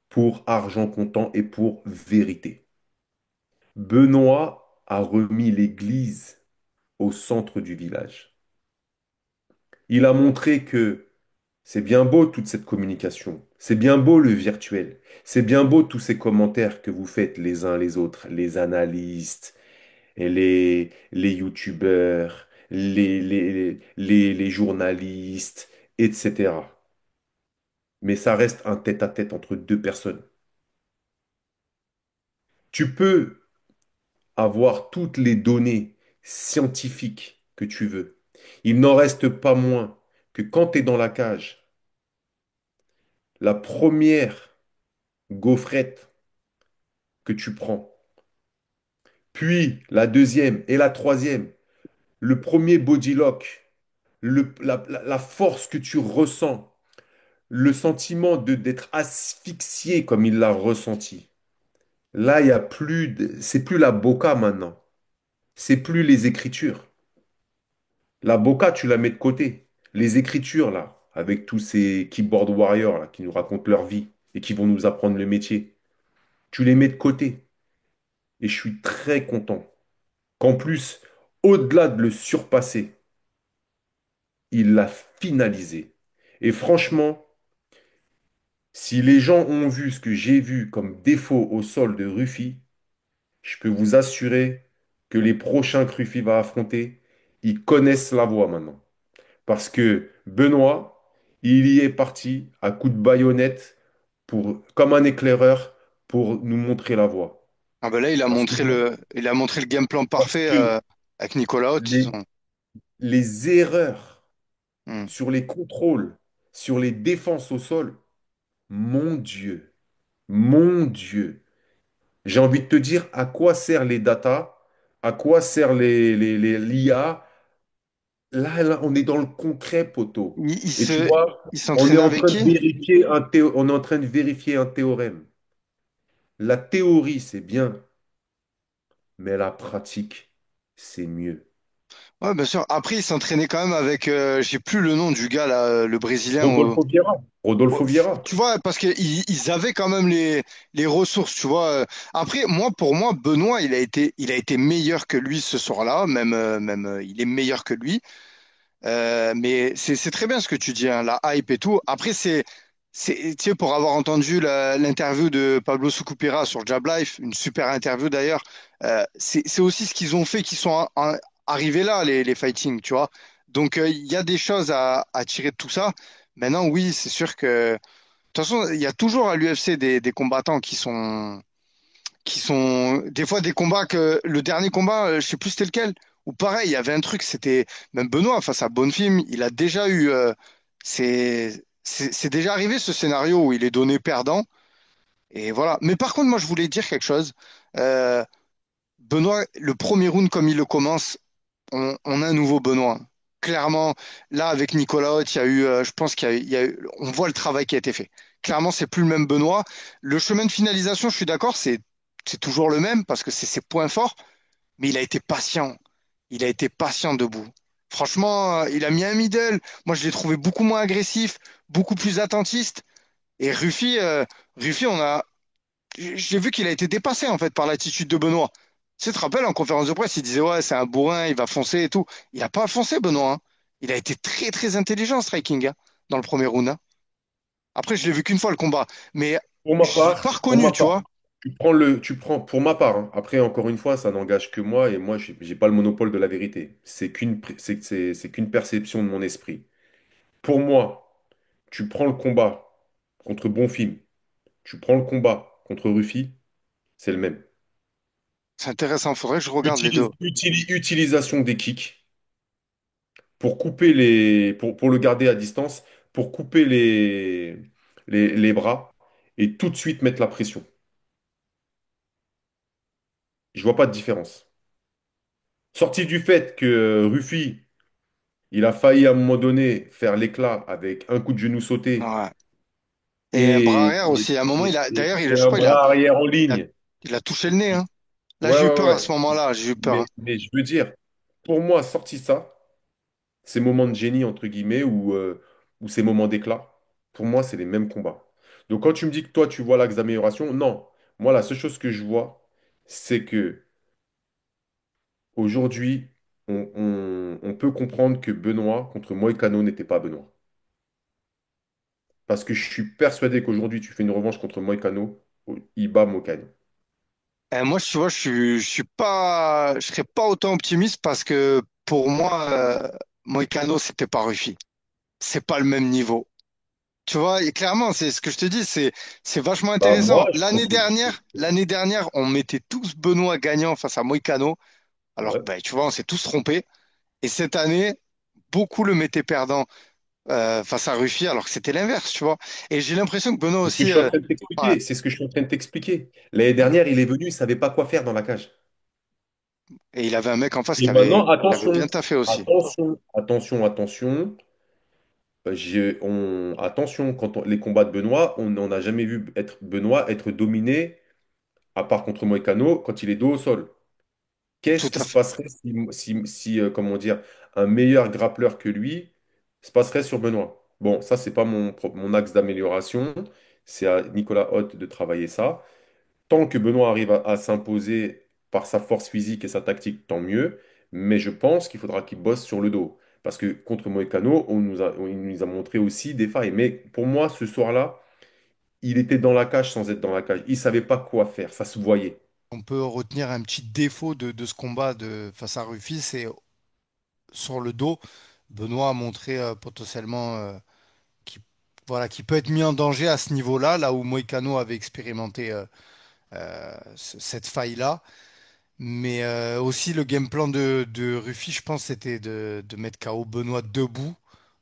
pour argent comptant et pour vérité. Benoît a remis l'église au centre du village. Il a montré que c'est bien beau toute cette communication, c'est bien beau le virtuel, c'est bien beau tous ces commentaires que vous faites les uns les autres, les analystes, et les youtubeurs, les journalistes, etc. Mais ça reste un tête-à-tête entre deux personnes. Tu peux avoir toutes les données scientifiques que tu veux. Il n'en reste pas moins que quand tu es dans la cage, la première gaufrette que tu prends, puis la deuxième et la troisième, le premier body lock, la force que tu ressens, le sentiment de d'être asphyxié comme il l'a ressenti. Là, il y a plus c'est plus la boca maintenant. C'est plus les écritures. La boca, tu la mets de côté. Les écritures, là, avec tous ces keyboard warriors là, qui nous racontent leur vie et qui vont nous apprendre le métier, tu les mets de côté. Et je suis très content qu'en plus, au-delà de le surpasser, il l'a finalisé. Et franchement, si les gens ont vu ce que j'ai vu comme défaut au sol de Ruffy, je peux vous assurer que les prochains que Ruffy va affronter, ils connaissent la voie maintenant. Parce que Benoît, il y est parti à coups de baïonnette comme un éclaireur pour nous montrer la voie. Ah bah là, Parce que, il a montré le game plan parce parfait que avec Nicolas Haute. Ils les, ont. les erreurs Hmm. sur les contrôles, sur les défenses au sol, mon Dieu, mon Dieu. J'ai envie de te dire à quoi servent les data, à quoi sert l'IA. Là, on est dans le concret, poteau. Et tu vois, Il on est s'entraîne en avec train de qui? vérifier on est en train de vérifier un théorème. La théorie, c'est bien, mais la pratique, c'est mieux. Ouais, bien sûr. Après, il s'entraînait quand même avec, j'ai plus le nom du gars là, le Brésilien. Rodolfo Vieira. Ouais, Rodolfo Vieira. tu vois, parce qu'ils avaient quand même les ressources, tu vois. Après, moi, pour moi, Benoît, il a été meilleur que lui ce soir-là, il est meilleur que lui. Mais c'est très bien ce que tu dis, hein, la hype et tout. Après, tu sais, pour avoir entendu l'interview de Pablo Sucupira sur Jab Life, une super interview d'ailleurs, c'est aussi ce qu'ils ont fait qui sont arrivés là, les fighting, tu vois. Donc, il y a des choses à tirer de tout ça. Maintenant, oui, c'est sûr que, de toute façon, il y a toujours à l'UFC des combattants qui sont des fois des combats que le dernier combat, je sais plus c'était lequel, ou pareil, il y avait un truc, c'était même Benoît face à Bonfim, il a déjà eu, c'est déjà arrivé ce scénario où il est donné perdant, et voilà. Mais par contre, moi, je voulais dire quelque chose. Euh, Benoît, le premier round, comme il le commence, on a un nouveau Benoît. Clairement, là, avec Nicolas Haute, il y a eu, je pense il y a eu, on voit le travail qui a été fait. Clairement, c'est plus le même Benoît. Le chemin de finalisation, je suis d'accord, c'est toujours le même parce que c'est ses points forts, mais il a été patient. Il a été patient debout. Franchement, il a mis un middle. Moi, je l'ai trouvé beaucoup moins agressif, beaucoup plus attentiste. Et Ruffy, j'ai vu qu'il a été dépassé en fait par l'attitude de Benoît. Tu te rappelles en conférence de presse, il disait ouais, c'est un bourrin, il va foncer et tout. Il a pas foncé Benoît, hein. Il a été très très intelligent en striking, hein, dans le premier round, hein. Après, je l'ai vu qu'une fois le combat, mais je l'ai pas Pour reconnu, ma tu part, vois. tu prends, pour ma part, hein. Après, encore une fois, ça n'engage que moi et moi, j'ai pas le monopole de la vérité. C'est qu'une perception de mon esprit. Pour moi, tu prends le combat contre Bonfim, tu prends le combat contre Rufy, c'est le même. C'est intéressant, faudrait que je regarde les deux. Utilisation des kicks pour pour le garder à distance, pour couper les bras et tout de suite mettre la pression. Je vois pas de différence. Sorti du fait que Rufy, il a failli à un moment donné faire l'éclat avec un coup de genou sauté Ouais. Et un bras et, arrière aussi. À un moment, d'ailleurs, et je un crois, bras arrière en il a, ligne. il a touché le nez, hein. Là, Ouais, j'ai eu ouais, peur à ouais. ce moment-là. J'ai eu peur, hein. Mais je veux dire, pour moi, sorti ça, ces moments de génie, entre guillemets, ou ces moments d'éclat, pour moi, c'est les mêmes combats. Donc quand tu me dis que toi, tu vois l'axe d'amélioration, non. Moi, la seule chose que je vois, c'est que aujourd'hui, on peut comprendre que Benoît contre Moïcano n'était pas Benoît. Parce que je suis persuadé qu'aujourd'hui, tu fais une revanche contre Moïcano, il bat Moïcano. Moi, tu vois, je serais pas autant optimiste parce que pour moi, Moïcano, c'était pas Rufy. C'est pas le même niveau. Tu vois, et clairement, c'est ce que je te dis, c'est vachement Bah, intéressant. moi, je pense que... L'année dernière, on mettait tous Benoît gagnant face à Moïcano. Alors, Ouais. ben, tu vois, on s'est tous trompés. Et cette année, beaucoup le mettaient perdant face à Rufy, alors que c'était l'inverse, tu vois. Et j'ai l'impression que Benoît C'est ce que je aussi, suis en train de ouais, t'expliquer. C'est ce que je suis en train de t'expliquer. L'année dernière, il est venu, il savait pas quoi faire dans la cage. et il avait un mec en face Et maintenant, qui avait bien taffé aussi. attention. Attention, les combats de Benoît, on n'en a jamais vu Benoît être dominé, à part contre Moïcano, quand il est dos au sol. Qu'est-ce Tout qui à se fait. passerait si, comment dire, un meilleur grappleur que lui se passerait sur Benoît? Bon, ça, c'est pas mon axe d'amélioration. C'est à Nicolas Hoth de travailler ça. Tant que Benoît arrive à s'imposer par sa force physique et sa tactique, tant mieux. Mais je pense qu'il faudra qu'il bosse sur le dos. Parce que contre Moïcano, il nous a montré aussi des failles. Mais pour moi, ce soir-là, il était dans la cage sans être dans la cage. Il savait pas quoi faire. Ça se voyait. On peut retenir un petit défaut de ce combat face à Rufy, c'est sur le dos. Benoît a montré potentiellement qu'il voilà, qu'il peut être mis en danger à ce niveau-là, là où Moïcano avait expérimenté cette faille-là. Mais aussi le game plan de Rufy, je pense, c'était de mettre KO Benoît debout.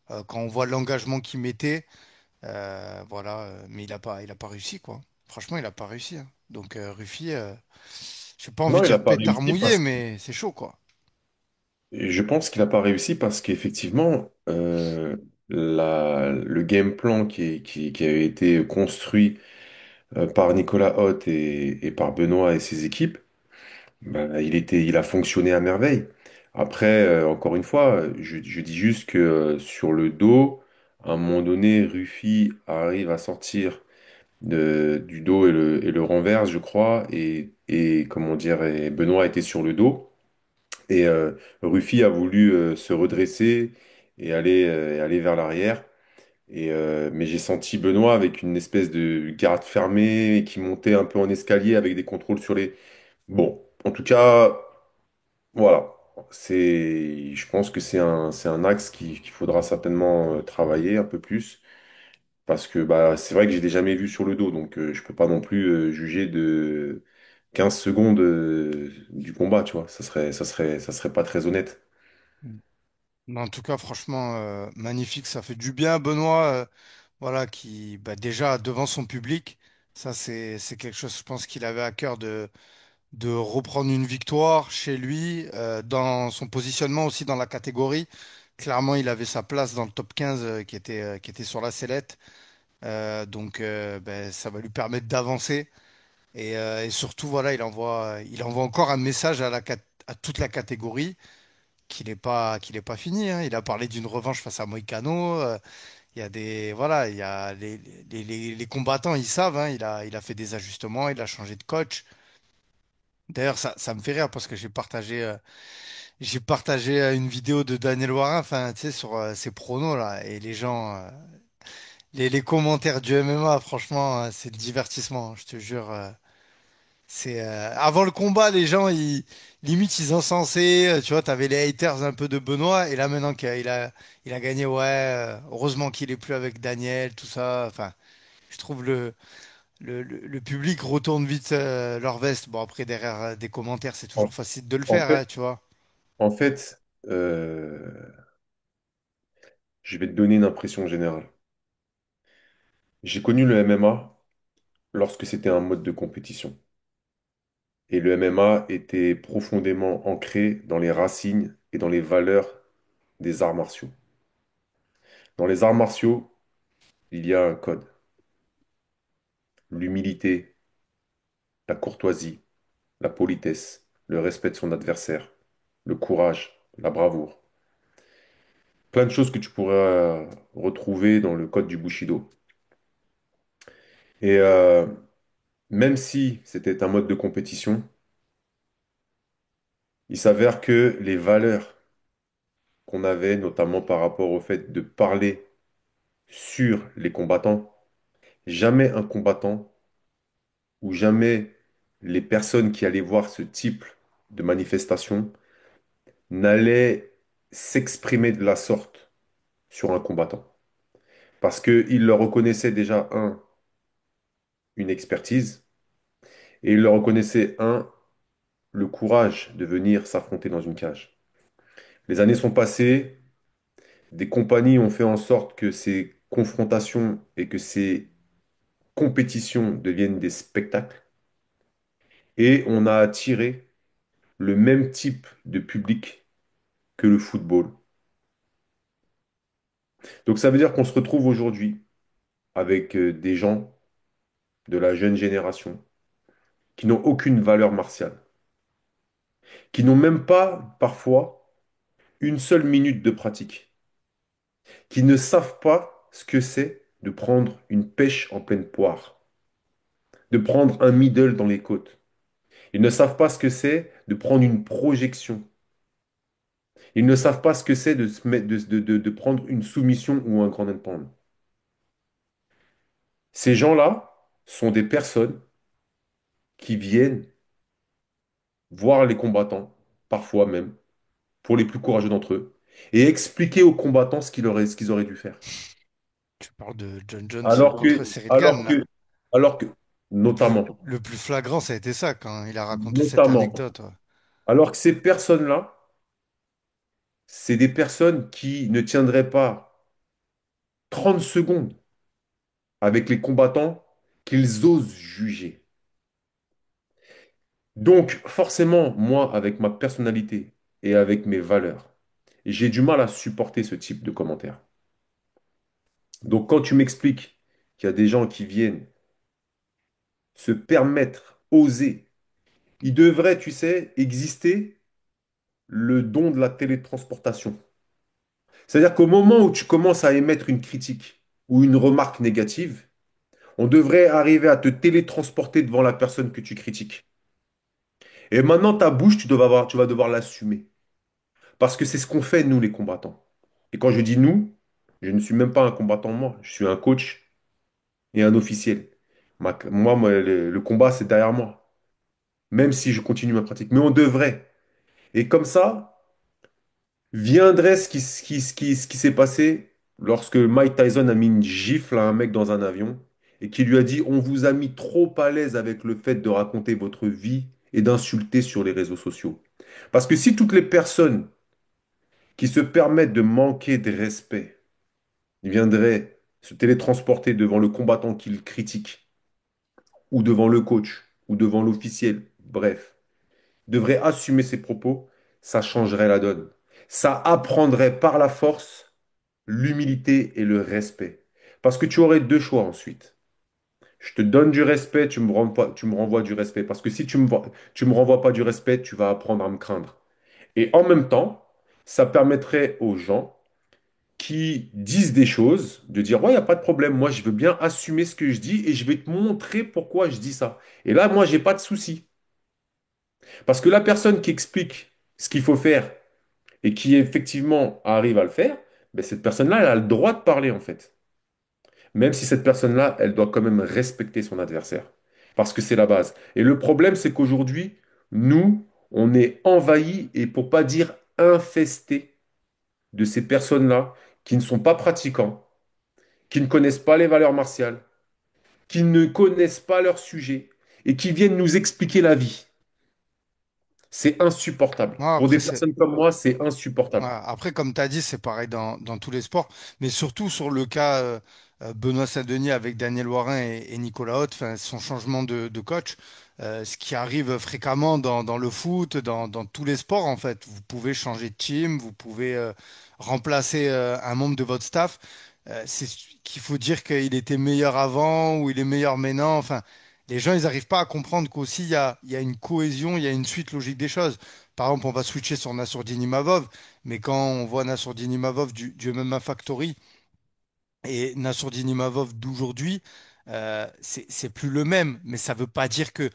Quand on voit l'engagement qu'il mettait, voilà. Mais il a pas réussi, quoi. Franchement, il a pas réussi, hein. Donc Rufy, j'ai pas envie Non, de il n'a dire pas pétard réussi mouillé, parce mais c'est chaud, quoi. je pense qu'il n'a pas réussi parce qu'effectivement, le game plan qui a été construit par Nicolas Hoth et par Benoît et ses équipes, bah, il a fonctionné à merveille. Après, encore une fois, je dis juste que sur le dos, à un moment donné, Rufy arrive à sortir du dos et le renverse, je crois, et comment dire, et Benoît était sur le dos, et Rufy a voulu se redresser et aller vers l'arrière. Mais j'ai senti Benoît avec une espèce de garde fermée qui montait un peu en escalier avec des contrôles sur les. Bon, en tout cas, voilà. Je pense que c'est un axe qu'il faudra certainement travailler un peu plus. Parce que bah, c'est vrai que je l'ai jamais vu sur le dos, donc je peux pas non plus juger de 15 secondes du combat, tu vois. Ça serait pas très honnête. Mm. Mais en tout cas, franchement, magnifique, ça fait du bien, Benoît, voilà, qui, bah, déjà, devant son public, ça, c'est quelque chose, je pense qu'il avait à cœur de reprendre une victoire chez lui, dans son positionnement aussi dans la catégorie. Clairement, il avait sa place dans le top 15 qui était sur la sellette. Donc, ben, ça va lui permettre d'avancer. Et surtout, voilà, il envoie encore un message à toute la catégorie qu'il est pas fini, hein. Il a parlé d'une revanche face à Moïcano. Il y a des, voilà, il y a les combattants, ils savent, hein. Il a fait des ajustements, il a changé de coach. D'ailleurs, ça me fait rire parce que j'ai partagé une vidéo de Daniel Warin, enfin, tu sais, sur ses pronos là, et les gens, les commentaires du MMA, franchement, c'est le divertissement, je te jure. C'est avant le combat, les gens, limite, ils encensaient. Tu vois, t'avais les haters un peu de Benoît, et là maintenant il a gagné, ouais. Heureusement qu'il est plus avec Daniel, tout ça. Enfin, je trouve le public retourne vite leur veste. Bon, après derrière des commentaires, c'est En, toujours facile de le en faire, fait, hein, tu vois. en fait, je vais te donner une impression générale. J'ai connu le MMA lorsque c'était un mode de compétition. Et le MMA était profondément ancré dans les racines et dans les valeurs des arts martiaux. Dans les arts martiaux, il y a un code. L'humilité, la courtoisie, la politesse, le respect de son adversaire, le courage, la bravoure. Plein de choses que tu pourrais retrouver dans le code du Bushido. Et même si c'était un mode de compétition, il s'avère que les valeurs qu'on avait, notamment par rapport au fait de parler sur les combattants, jamais un combattant ou jamais les personnes qui allaient voir ce type de manifestation n'allaient s'exprimer de la sorte sur un combattant. Parce qu'ils leur reconnaissaient déjà, un, une expertise, et ils leur reconnaissaient, un, le courage de venir s'affronter dans une cage. Les années sont passées, des compagnies ont fait en sorte que ces confrontations et que ces compétitions deviennent des spectacles, et on a attiré le même type de public que le football. Donc ça veut dire qu'on se retrouve aujourd'hui avec des gens de la jeune génération qui n'ont aucune valeur martiale, qui n'ont même pas parfois une seule minute de pratique, qui ne savent pas ce que c'est de prendre une pêche en pleine poire, de prendre un middle dans les côtes. Ils ne savent pas ce que c'est de prendre une projection. Ils ne savent pas ce que c'est de, se mettre- de prendre une soumission ou un grand pound. Ces gens-là sont des personnes qui viennent voir les combattants, parfois même, pour les plus courageux d'entre eux, et expliquer aux combattants ce qu'ils auraient dû faire. Tu parles de John Jones Alors contre que, Cyril alors Gane, là. que, alors que, notamment, Le plus flagrant, ça a été ça, quand il a raconté cette notamment, anecdote, ouais. alors que ces personnes-là, c'est des personnes qui ne tiendraient pas 30 secondes avec les combattants qu'ils osent juger. Donc, forcément, moi, avec ma personnalité et avec mes valeurs, j'ai du mal à supporter ce type de commentaires. Donc, quand tu m'expliques qu'il y a des gens qui viennent se permettre, oser il devrait, tu sais, exister le don de la télétransportation. C'est-à-dire qu'au moment où tu commences à émettre une critique ou une remarque négative, on devrait arriver à te télétransporter devant la personne que tu critiques. Et maintenant, ta bouche, tu vas devoir l'assumer. Parce que c'est ce qu'on fait, nous, les combattants. Et quand je dis nous, je ne suis même pas un combattant, moi. Je suis un coach et un officiel. Le combat, c'est derrière moi. Même si je continue ma pratique. Mais on devrait. Et comme ça, viendrait ce qui s'est passé lorsque Mike Tyson a mis une gifle à un mec dans un avion et qui lui a dit, on vous a mis trop à l'aise avec le fait de raconter votre vie et d'insulter sur les réseaux sociaux. Parce que si toutes les personnes qui se permettent de manquer de respect viendraient se télétransporter devant le combattant qu'ils critiquent, ou devant le coach, ou devant l'officiel, bref, devraient assumer ses propos, ça changerait la donne. Ça apprendrait par la force l'humilité et le respect. Parce que tu aurais deux choix ensuite. Je te donne du respect, tu me renvoies du respect. Parce que si tu me renvoies pas du respect, tu vas apprendre à me craindre. Et en même temps, ça permettrait aux gens qui disent des choses de dire, ouais, il n'y a pas de problème, moi je veux bien assumer ce que je dis et je vais te montrer pourquoi je dis ça. Et là, moi, j'ai pas de souci. Parce que la personne qui explique ce qu'il faut faire et qui effectivement arrive à le faire, ben, cette personne-là, elle a le droit de parler en fait. Même si cette personne-là, elle doit quand même respecter son adversaire. Parce que c'est la base. Et le problème, c'est qu'aujourd'hui, nous, on est envahis et pour pas dire infestés de ces personnes-là qui ne sont pas pratiquants, qui ne connaissent pas les valeurs martiales, qui ne connaissent pas leur sujet et qui viennent nous expliquer la vie. C'est insupportable. Moi, Pour après, des c'est, personnes comme moi, c'est ouais, insupportable. après, comme tu as dit, c'est pareil dans tous les sports, mais surtout sur le cas Benoît Saint-Denis avec Daniel Warin et Nicolas Haute, enfin, son changement de coach, ce qui arrive fréquemment dans le foot, dans tous les sports en fait. Vous pouvez changer de team, vous pouvez remplacer un membre de votre staff. C'est qu'il faut dire qu'il était meilleur avant ou il est meilleur maintenant. Enfin, les gens, ils n'arrivent pas à comprendre qu'aussi il y a une cohésion, il y a une suite logique des choses. Par exemple, on va switcher sur Nassourdine Imavov, mais quand on voit Nassourdine Imavov du MMA Factory et Nassourdine Imavov d'aujourd'hui, c'est plus le même. Mais ça veut pas dire que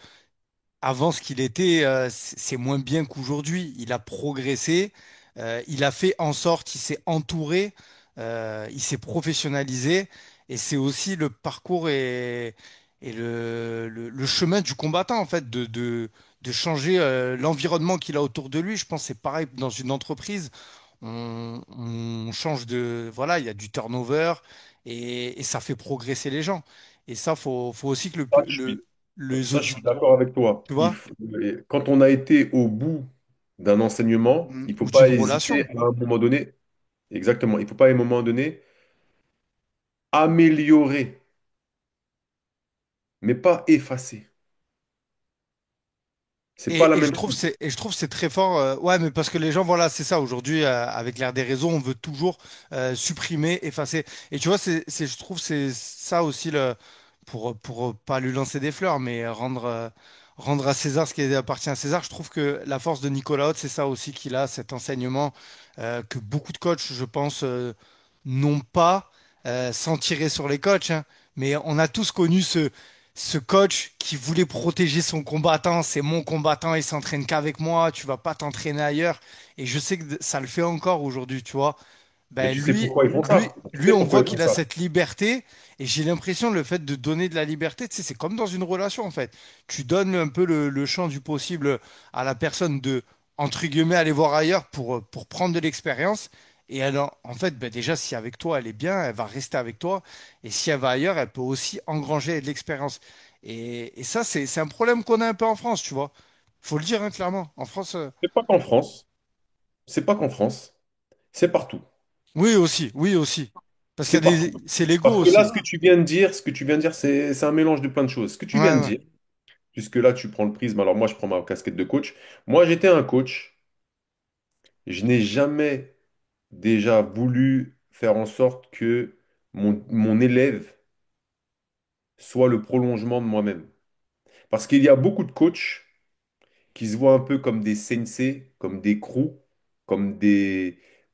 avant ce qu'il était, c'est moins bien qu'aujourd'hui. Il a progressé, il a fait en sorte, il s'est entouré, il s'est professionnalisé, et c'est aussi le parcours et le chemin du combattant, en fait, de changer l'environnement qu'il a autour de lui. Je pense que c'est pareil dans une entreprise. On change de... Voilà, il y a du turnover, et ça fait progresser les gens. Et ça, faut aussi que Ça, je suis, les ça, je auditeurs, suis d'accord avec toi. tu vois? Quand on a été au bout d'un enseignement, il ne faut Ou pas d'une hésiter relation. à un moment donné, exactement, il ne faut pas à un moment donné améliorer, mais pas effacer. C'est pas la Et je même trouve chose. c'est très fort. Ouais, mais parce que les gens, voilà, c'est ça. Aujourd'hui, avec l'ère des réseaux, on veut toujours supprimer, effacer. Et tu vois, je trouve c'est ça aussi pour pas lui lancer des fleurs, mais rendre à César ce qui appartient à César. Je trouve que la force de Nicolas Haute, c'est ça aussi qu'il a, cet enseignement que beaucoup de coachs, je pense, n'ont pas, sans tirer sur les coachs, hein. Mais on a tous connu ce coach qui voulait protéger son combattant. C'est mon combattant, il s'entraîne qu'avec moi, tu vas pas t'entraîner ailleurs. Et je sais que ça le fait encore aujourd'hui, tu vois. Mais Ben tu sais pourquoi ils font ça? Tu lui, sais on pourquoi voit ils font qu'il a ça? cette liberté. Et j'ai l'impression le fait de donner de la liberté, tu sais, c'est comme dans une relation en fait. Tu donnes un peu le champ du possible à la personne de, entre guillemets, aller voir ailleurs pour prendre de l'expérience. Et alors, en fait, ben déjà, si avec toi, elle est bien, elle va rester avec toi. Et si elle va ailleurs, elle peut aussi engranger de l'expérience. Et ça, c'est un problème qu'on a un peu en France, tu vois. Faut le dire, hein, clairement. En France, C'est pas qu'en France. C'est pas qu'en France. C'est partout. oui aussi, oui aussi. Parce qu'il C'est y a partout. c'est l'ego Parce que là, aussi. ce que tu viens de dire, ce que tu viens de dire, c'est un mélange de plein de choses. Ce que tu Ouais, viens de ouais. dire, puisque là, tu prends le prisme, alors moi, je prends ma casquette de coach. Moi, j'étais un coach. Je n'ai jamais déjà voulu faire en sorte que mon élève soit le prolongement de moi-même. Parce qu'il y a beaucoup de coachs qui se voient un peu comme des sensei, comme des crews, comme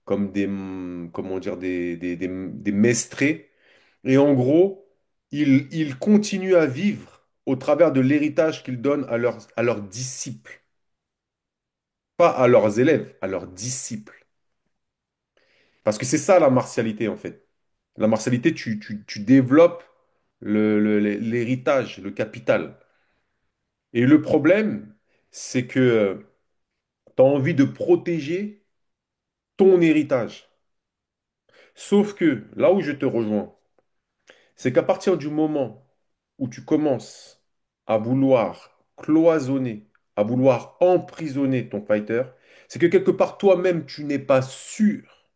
comment dire, des maestrés. Et en gros, ils continuent à vivre au travers de l'héritage qu'ils donnent à leurs disciples. Pas à leurs élèves, à leurs disciples. Parce que c'est ça la martialité, en fait. La martialité, tu développes l'héritage, le capital. Et le problème, c'est que tu as envie de protéger ton héritage. Sauf que là où je te rejoins, c'est qu'à partir du moment où tu commences à vouloir cloisonner, à vouloir emprisonner ton fighter, c'est que quelque part toi-même, tu n'es pas sûr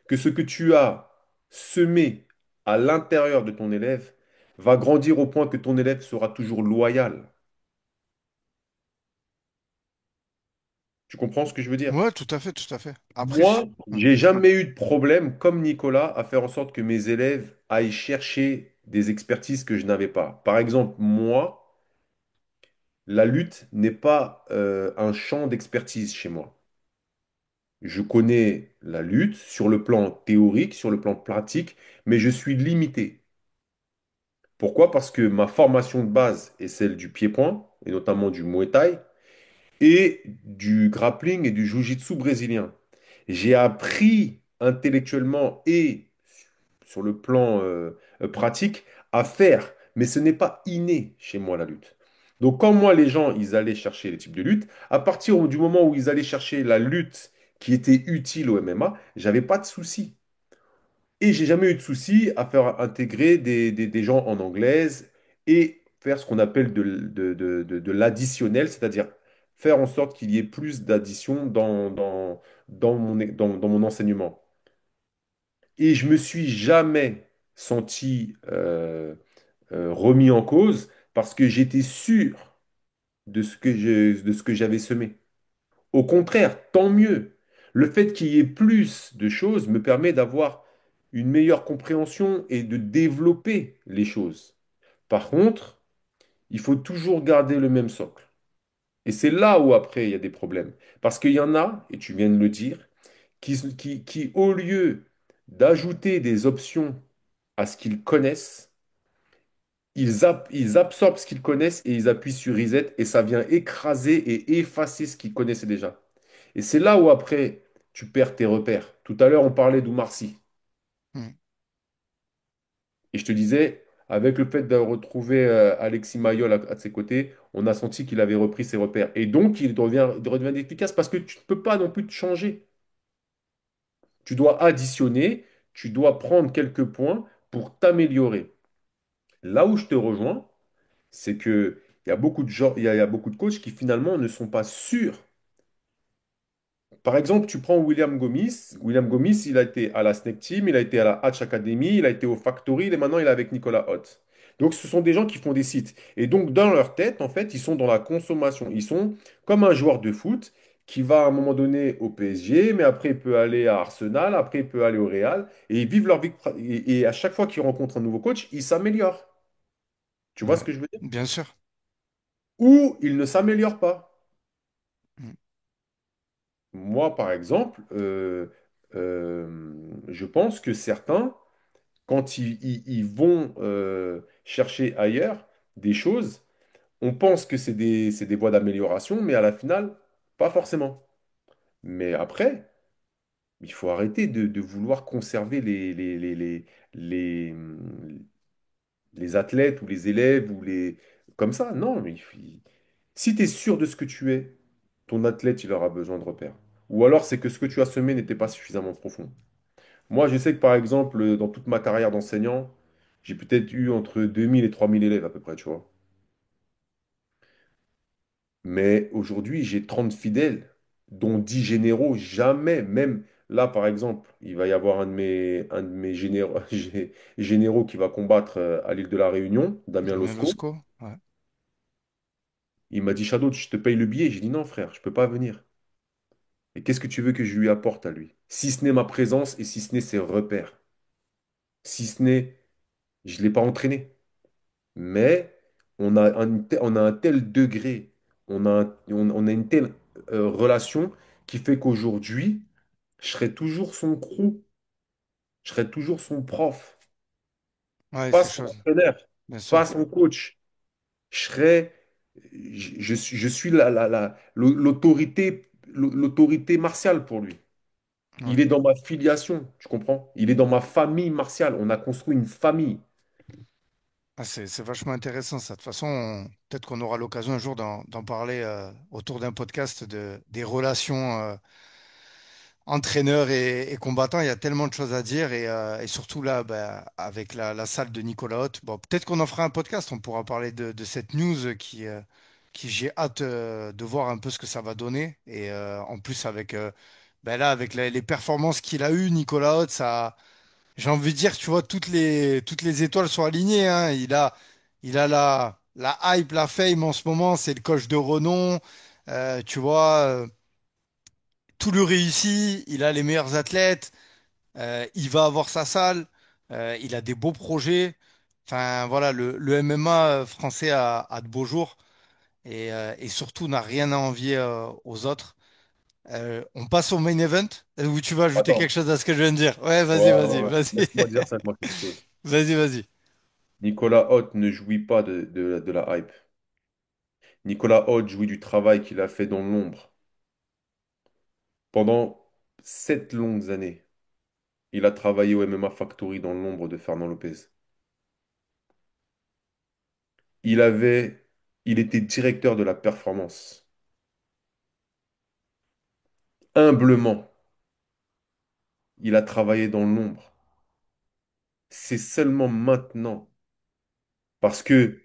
que ce que tu as semé à l'intérieur de ton élève va grandir au point que ton élève sera toujours loyal. Tu comprends ce que je veux dire? Ouais, tout à fait, tout à fait. Après, Moi, j'ai jamais eu de problème, comme Nicolas, à faire en sorte que mes élèves aillent chercher des expertises que je n'avais pas. Par exemple, moi, la lutte n'est pas un champ d'expertise chez moi. Je connais la lutte sur le plan théorique, sur le plan pratique, mais je suis limité. Pourquoi? Parce que ma formation de base est celle du pied-point, et notamment du Muay Thai, et du grappling et du Jiu-Jitsu brésilien. J'ai appris intellectuellement et sur le plan pratique à faire, mais ce n'est pas inné chez moi la lutte. Donc quand moi les gens ils allaient chercher les types de lutte, à partir du moment où ils allaient chercher la lutte qui était utile au MMA, j'avais pas de souci. Et j'ai jamais eu de souci à faire intégrer des gens en anglaise et faire ce qu'on appelle de l'additionnel, c'est-à-dire faire en sorte qu'il y ait plus d'addition dans mon enseignement. Et je me suis jamais senti remis en cause parce que j'étais sûr de ce que j'avais semé. Au contraire, tant mieux. Le fait qu'il y ait plus de choses me permet d'avoir une meilleure compréhension et de développer les choses. Par contre, il faut toujours garder le même socle. Et c'est là où après il y a des problèmes. Parce qu'il y en a, et tu viens de le dire, qui au lieu d'ajouter des options à ce qu'ils connaissent, ils absorbent ce qu'ils connaissent et ils appuient sur reset et ça vient écraser et effacer ce qu'ils connaissaient déjà. Et c'est là où après tu perds tes repères. Tout à l'heure, on parlait d'Oumar Sy. Et je te disais, avec le fait de retrouver Alexis Mayol à ses côtés, on a senti qu'il avait repris ses repères. Et donc, il redevient efficace parce que tu ne peux pas non plus te changer. Tu dois additionner, tu dois prendre quelques points pour t'améliorer. Là où je te rejoins, c'est que il y a beaucoup de gens, il y a beaucoup de coachs qui finalement ne sont pas sûrs. Par exemple, tu prends William Gomis. William Gomis, il a été à la Snake Team, il a été à la Hatch Academy, il a été au Factory, et maintenant il est avec Nicolas Hott. Donc, ce sont des gens qui font des sites. Et donc, dans leur tête, en fait, ils sont dans la consommation. Ils sont comme un joueur de foot qui va à un moment donné au PSG, mais après, il peut aller à Arsenal, après, il peut aller au Real, et ils vivent leur vie. Et à chaque fois qu'ils rencontrent un nouveau coach, ils s'améliorent. Tu vois ce Ouais, que je veux dire? bien sûr. Ou ils ne s'améliorent pas. Moi, par exemple, je pense que certains, quand ils vont chercher ailleurs des choses, on pense que c'est des voies d'amélioration, mais à la finale, pas forcément. Mais après, il faut arrêter de vouloir conserver les, les athlètes ou les élèves ou les... comme ça. Non, mais si tu es sûr de ce que tu es, ton athlète, il aura besoin de repères. Ou alors, c'est que ce que tu as semé n'était pas suffisamment profond. Moi, je sais que par exemple, dans toute ma carrière d'enseignant, j'ai peut-être eu entre 2000 et 3000 élèves à peu près, tu vois. Mais aujourd'hui, j'ai 30 fidèles, dont 10 généraux. Jamais, même là, par exemple, il va y avoir un de mes généraux, généraux qui va combattre à l'île de la Réunion, Damien Damien Losco. Losco, ouais. Il m'a dit, Shadow, je te paye le billet. J'ai dit, non, frère, je peux pas venir. Et qu'est-ce que tu veux que je lui apporte à lui? Si ce n'est ma présence et si ce n'est ses repères. Si ce n'est, je ne l'ai pas entraîné. Mais on a un tel degré, on a une telle relation qui fait qu'aujourd'hui, je serai toujours son crew, je serai toujours son prof, Ouais, pas c'est son chose, entraîneur, bien sûr. pas son coach. Je serai, je suis l'autorité martiale pour lui. Ouais. Il est dans ma filiation, tu comprends? Il est dans ma famille martiale. On a construit une famille. Ah, c'est vachement intéressant ça. De toute façon, peut-être qu'on aura l'occasion un jour d'en parler autour d'un podcast des relations entraîneurs et combattants. Il y a tellement de choses à dire et surtout là, bah, avec la salle de Nicolas Haute. Bon, peut-être qu'on en fera un podcast. On pourra parler de cette news qui j'ai hâte de voir un peu ce que ça va donner. Et en plus avec, ben là, avec les performances qu'il a eues, Nicolas Haute, ça. J'ai envie de dire, tu vois, toutes les étoiles sont alignées, hein. Il a la hype, la fame en ce moment, c'est le coach de renom. Tu vois, tout le réussit, il a les meilleurs athlètes, il va avoir sa salle, il a des beaux projets. Enfin, voilà, le MMA français a de beaux jours et surtout n'a rien à envier aux autres. On passe au main event, où tu vas ajouter quelque Attends. chose à ce que je viens de dire. Ouais, Ouais, vas-y, ouais, vas-y, ouais. vas-y. Laisse-moi dire simplement quelque chose. Vas-y, vas-y. Nicolas Haute ne jouit pas de la hype. Nicolas Haute jouit du travail qu'il a fait dans l'ombre. Pendant 7 longues années, il a travaillé au MMA Factory dans l'ombre de Fernand Lopez. Il avait, il était directeur de la performance. Humblement, il a travaillé dans l'ombre. C'est seulement maintenant, parce que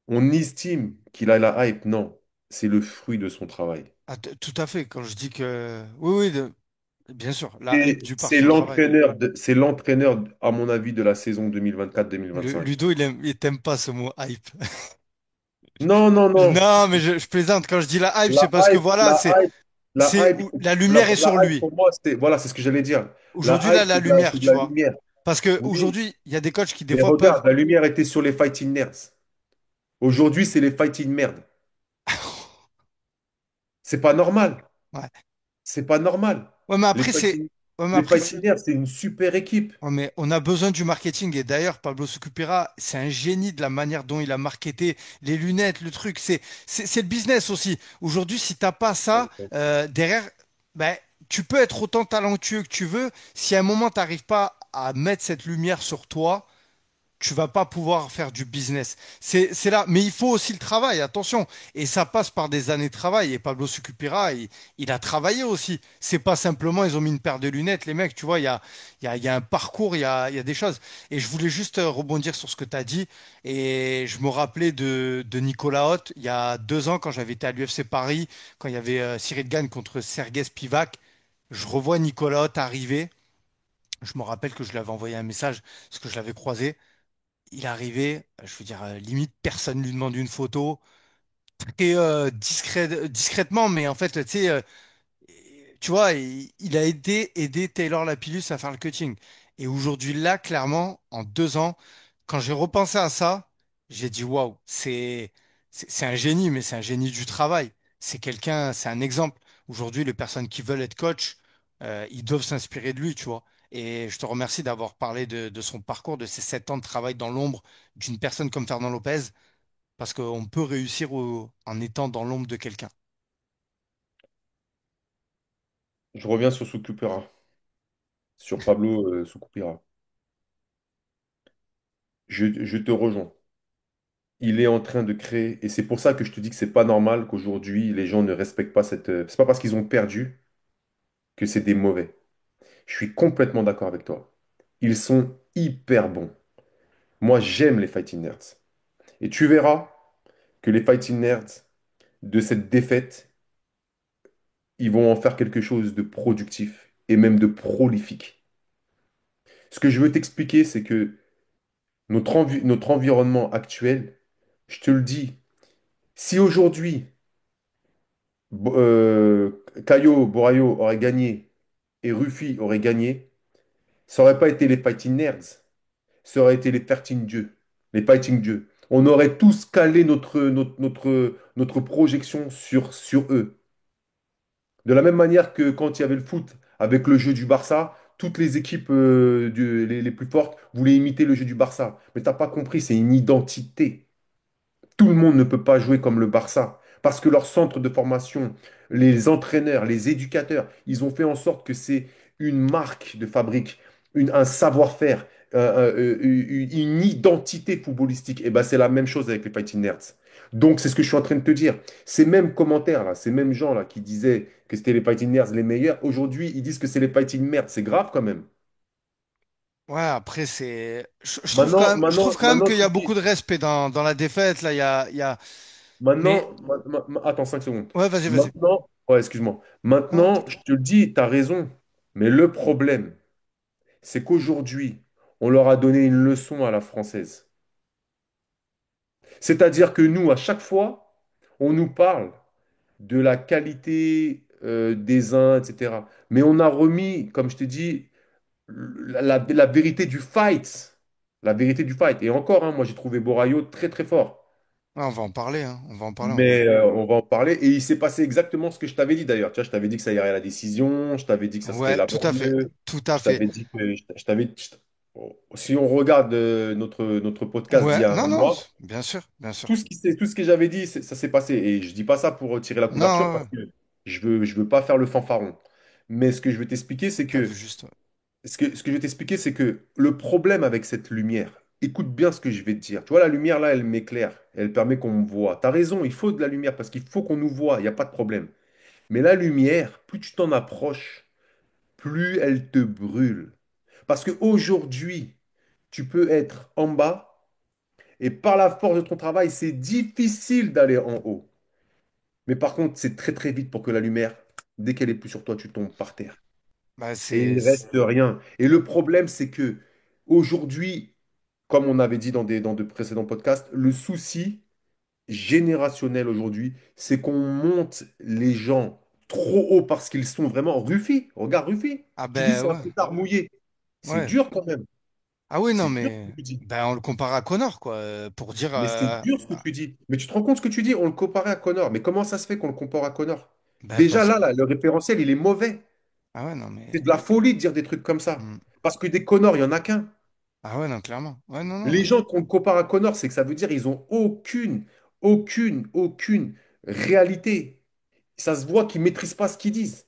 on estime qu'il a la hype. Non, c'est le fruit de son travail. Ah, tout à fait. Quand je dis que. Oui, oui, bien sûr, la hype Et due par c'est son travail. l'entraîneur, à mon avis, de la saison 2024-2025. Ludo, il t'aime pas ce mot hype. Non, non, non. Non, mais je plaisante. Quand je dis la hype, La c'est parce que hype, voilà, la c'est, hype, la c'est hype, où la lumière est sur la hype lui. pour moi, voilà, c'est ce que j'allais dire. Aujourd'hui, La là, hype, la c'est lumière, de tu la vois. lumière. Parce que Oui, aujourd'hui, il y a des coachs qui, des mais fois, peuvent. regarde, la lumière était sur les fighting nerds. Aujourd'hui, c'est les fighting merde. C'est pas normal. Ouais. C'est pas normal. Ouais, mais Les après, c'est. fighting, Ouais, mais les après, fighting nerds, c'est une super équipe. ouais, mais on a besoin du marketing. Et d'ailleurs, Pablo Sucupira, c'est un génie de la manière dont il a marketé les lunettes, le truc. C'est le business aussi. Aujourd'hui, si t'as pas ça, derrière, ben, tu peux être autant talentueux que tu veux. Si à un moment, tu n'arrives pas à mettre cette lumière sur toi, tu vas pas pouvoir faire du business. C'est là, mais il faut aussi le travail, attention. Et ça passe par des années de travail. Et Pablo Sucupira, il a travaillé aussi. C'est pas simplement, ils ont mis une paire de lunettes, les mecs, tu vois, il y a un parcours, il y a des choses. Et je voulais juste rebondir sur ce que tu as dit. Et je me rappelais de Nicolas Haute, il y a 2 ans, quand j'avais été à l'UFC Paris, quand il y avait Cyril Gane contre Sergej Spivak. Je revois Nicolas Haute arriver. Je me rappelle que je lui avais envoyé un message parce que je l'avais croisé. Il arrivait, je veux dire, limite, personne lui demande une photo. Très discrètement, mais en fait, tu sais, tu vois, il a aidé Taylor Lapillus à faire le cutting. Et aujourd'hui, là, clairement, en 2 ans, quand j'ai repensé à ça, j'ai dit, waouh, c'est un génie, mais c'est un génie du travail. C'est quelqu'un, c'est un exemple. Aujourd'hui, les personnes qui veulent être coach, ils doivent s'inspirer de lui, tu vois. Et je te remercie d'avoir parlé de son parcours, de ses 7 ans de travail dans l'ombre d'une personne comme Fernand Lopez, parce qu'on peut réussir en étant dans l'ombre de quelqu'un. Je reviens sur Sucupira, sur Pablo Sucupira. Je te rejoins. Il est en train de créer, et c'est pour ça que je te dis que c'est pas normal qu'aujourd'hui les gens ne respectent pas cette. C'est pas parce qu'ils ont perdu que c'est des mauvais. Je suis complètement d'accord avec toi. Ils sont hyper bons. Moi, j'aime les Fighting Nerds. Et tu verras que les Fighting Nerds, de cette défaite, ils vont en faire quelque chose de productif et même de prolifique. Ce que je veux t'expliquer, c'est que notre environnement actuel, je te le dis, si aujourd'hui, Caio Borraio aurait gagné et Ruffy aurait gagné, ça n'aurait pas été les Fighting Nerds, ça aurait été les Fighting Dieux. Les Fighting Dieux. On aurait tous calé notre projection sur eux. De la même manière que quand il y avait le foot avec le jeu du Barça, toutes les équipes les plus fortes voulaient imiter le jeu du Barça. Mais t'as pas compris, c'est une identité. Tout le monde ne peut pas jouer comme le Barça parce que leur centre de formation, les entraîneurs, les éducateurs, ils ont fait en sorte que c'est une marque de fabrique, un savoir-faire, une identité footballistique. Et ben, c'est la même chose avec les Fighting Nerds. Donc, c'est ce que je suis en train de te dire. Ces mêmes commentaires là, ces mêmes gens là qui disaient que c'était les Fighting Nerds les meilleurs, aujourd'hui, ils disent que c'est les Fighting Nerds. C'est grave quand même. Ouais, après, c'est. Maintenant, Je trouve maintenant, quand même maintenant, qu'il y tu a me dis, beaucoup de respect dans la défaite. Là, il y a... Mais. Attends 5 secondes. Ouais, vas-y, vas-y. Maintenant, ouais, excuse-moi. Non, Maintenant, je t'inquiète. te le dis, tu as raison. Mais le problème, c'est qu'aujourd'hui, on leur a donné une leçon à la française. C'est-à-dire que nous, à chaque fois, on nous parle de la qualité des uns, etc. Mais on a remis, comme je te dis, la vérité du fight. La vérité du fight. Et encore, hein, moi, j'ai trouvé Borayo très, très fort. Ouais, on va en parler, hein. On va en parler en vrai. Mais on va en parler. Et il s'est passé exactement ce que je t'avais dit d'ailleurs. Tu vois, je t'avais dit que ça irait à la décision, je t'avais dit que ça serait Ouais, tout à fait. laborieux, Tout à je fait. t'avais dit que si on regarde notre podcast d'il Ouais, y a un non, non, mois, bien sûr, bien sûr. tout ce que j'avais dit, ça s'est passé. Et je dis pas ça pour tirer la couverture Non, ouais, parce ouais. que je veux pas faire le fanfaron. Mais ce que je veux t'expliquer, c'est T'as vu que juste. Ouais. ce que je vais t'expliquer, c'est que le problème avec cette lumière, écoute bien ce que je vais te dire. Tu vois, la lumière là, elle m'éclaire. Elle permet qu'on me voit. Tu as raison, il faut de la lumière parce qu'il faut qu'on nous voit. Il n'y a pas de problème. Mais la lumière, plus tu t'en approches, plus elle te brûle. Parce qu'aujourd'hui, tu peux être en bas et par la force de ton travail, c'est difficile d'aller en haut. Mais par contre, c'est très très vite pour que la lumière, dès qu'elle est plus sur toi, tu tombes par terre. Bah, Et il reste rien. Et le problème, c'est que aujourd'hui, comme on avait dit dans de précédents podcasts, le souci générationnel aujourd'hui, c'est qu'on monte les gens trop haut parce qu'ils sont vraiment Ruffy. Regarde Ruffy. Ah, Tu dis ben c'est un ouais, pétard mouillé. C'est ouais. dur quand même. Ah oui, non, C'est dur ce mais. que tu dis. Ben, on le compare à Connor, quoi. Pour dire. Mais c'est dur ce que tu dis. Mais tu te rends compte ce que tu dis? On le comparait à Connor. Mais comment ça se fait qu'on le compare à Connor? Ben, Déjà parce que. là, le référentiel, il est mauvais. Ah ouais, non, mais. C'est de la folie de dire des trucs comme ça. Hmm. Parce que des Connors, il n'y en a qu'un. Ah ouais, non, clairement. Ouais, non, Les non. gens qu'on compare à Connor, c'est que ça veut dire qu'ils ont aucune réalité. Ça se voit qu'ils maîtrisent pas ce qu'ils disent.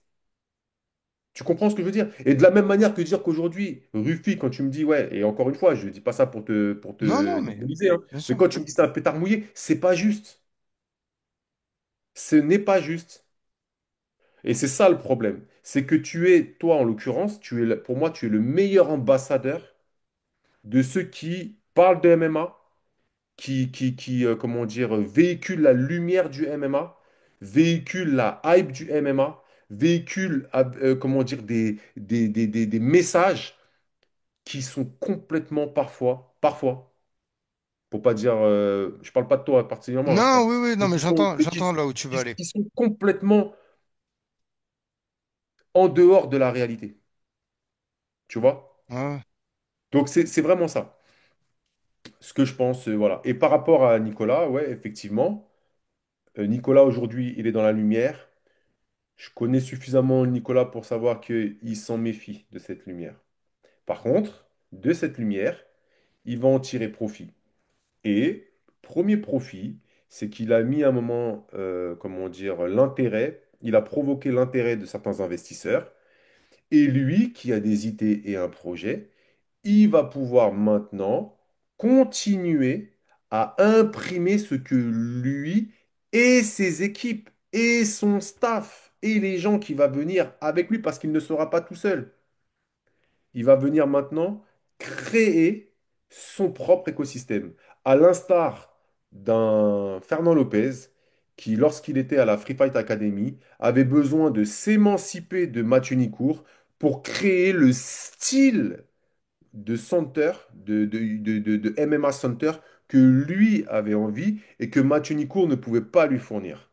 Tu comprends ce que je veux dire? Et de la même manière que dire qu'aujourd'hui, Ruffy, quand tu me dis, ouais, et encore une fois, je ne dis pas ça pour Non, te non, mais. diaboliser, hein, Bien mais sûr. quand tu me dis c'est un pétard mouillé, c'est pas juste. Ce n'est pas juste. Et c'est ça le problème. C'est que tu es, toi en l'occurrence, pour moi, tu es le meilleur ambassadeur de ceux qui parlent de MMA, comment dire, véhicule la lumière du MMA, véhicule la hype du MMA, véhicule, comment dire, des messages qui sont complètement parfois, pour pas dire, je parle pas de toi particulièrement, hein, Non, oui, oui, non, mais mais qui j'entends sont, là où tu veux aller. qui sont complètement en dehors de la réalité, tu vois? Ouais, ouais. Donc c'est vraiment ça, ce que je pense, voilà. Et par rapport à Nicolas, ouais, effectivement, Nicolas aujourd'hui, il est dans la lumière. Je connais suffisamment Nicolas pour savoir qu'il s'en méfie de cette lumière. Par contre, de cette lumière, il va en tirer profit. Et premier profit, c'est qu'il a mis un moment, comment dire, l'intérêt, il a provoqué l'intérêt de certains investisseurs. Et lui, qui a des idées et un projet, il va pouvoir maintenant continuer à imprimer ce que lui et ses équipes et son staff et les gens qui vont venir avec lui parce qu'il ne sera pas tout seul. Il va venir maintenant créer son propre écosystème, à l'instar d'un Fernand Lopez qui, lorsqu'il était à la Free Fight Academy, avait besoin de s'émanciper de Mathieu Nicourt pour créer le style de center, de MMA center que lui avait envie et que Mathieu Nicourt ne pouvait pas lui fournir.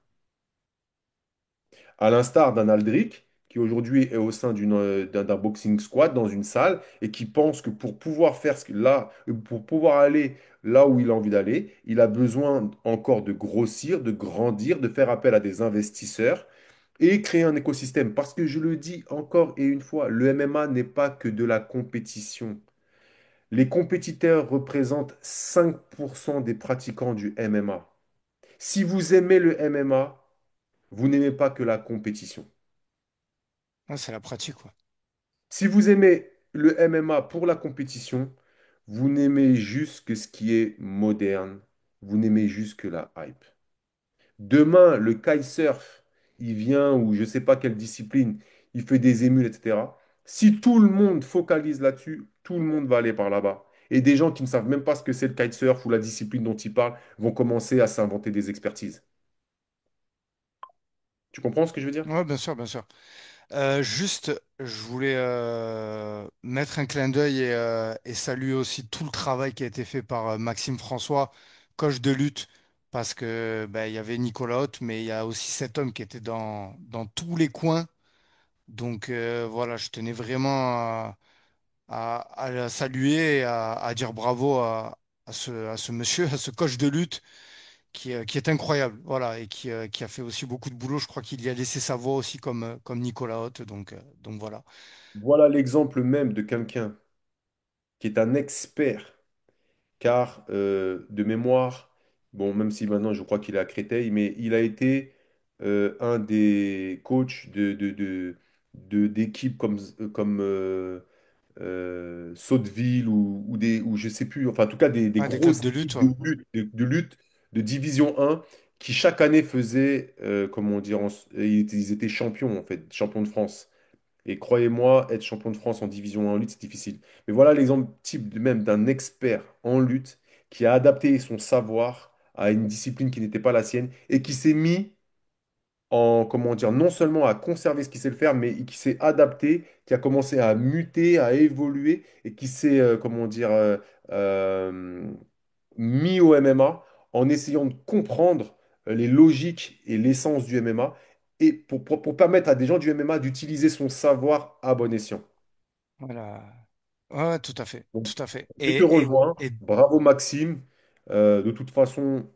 À l'instar d'un Aldric qui aujourd'hui est au sein d'un boxing squad dans une salle et qui pense que pour pouvoir faire pour pouvoir aller là où il a envie d'aller, il a besoin encore de grossir, de grandir, de faire appel à des investisseurs et créer un écosystème. Parce que je le dis encore et une fois, le MMA n'est pas que de la compétition. Les compétiteurs représentent 5% des pratiquants du MMA. Si vous aimez le MMA, vous n'aimez pas que la compétition. Ouais, c'est la pratique, quoi. Si vous aimez le MMA pour la compétition, vous n'aimez juste que ce qui est moderne. Vous n'aimez juste que la hype. Demain, le kitesurf, il vient, ou je ne sais pas quelle discipline, il fait des émules, etc. Si tout le monde focalise là-dessus, tout le monde va aller par là-bas. Et des gens qui ne savent même pas ce que c'est le kitesurf ou la discipline dont il parle vont commencer à s'inventer des expertises. Tu comprends ce que je veux dire? Ouais, bien sûr, bien sûr. Juste, je voulais mettre un clin d'œil et saluer aussi tout le travail qui a été fait par Maxime François, coach de lutte, parce que ben, il y avait Nicolas Haute, mais il y a aussi cet homme qui était dans tous les coins. Donc voilà, je tenais vraiment à le saluer et à dire bravo à ce monsieur, à ce coach de lutte qui est incroyable, voilà, et qui a fait aussi beaucoup de boulot. Je crois qu'il y a laissé sa voix aussi comme Nicolas Haute, donc voilà. Voilà l'exemple même de quelqu'un qui est un expert, car de mémoire, bon, même si maintenant je crois qu'il est à Créteil, mais il a été un des coachs d'équipes comme Sotteville ou je sais plus, enfin en tout cas des Ah, des clubs grosses de lutte, équipes ouais. de lutte de Division 1 qui chaque année faisaient, comment dire, ils étaient champions en fait, champions de France. Et croyez-moi, être champion de France en Division 1 en lutte, c'est difficile. Mais voilà l'exemple type même d'un expert en lutte qui a adapté son savoir à une discipline qui n'était pas la sienne et qui s'est mis en, comment dire, non seulement à conserver ce qu'il sait le faire, mais qui s'est adapté, qui a commencé à muter, à évoluer et qui s'est, comment dire, euh, mis au MMA en essayant de comprendre les logiques et l'essence du MMA et pour permettre à des gens du MMA d'utiliser son savoir à bon escient. Voilà. Ouais, tout à fait, Donc, tout à fait. je te rejoins. Bravo Maxime. De toute façon,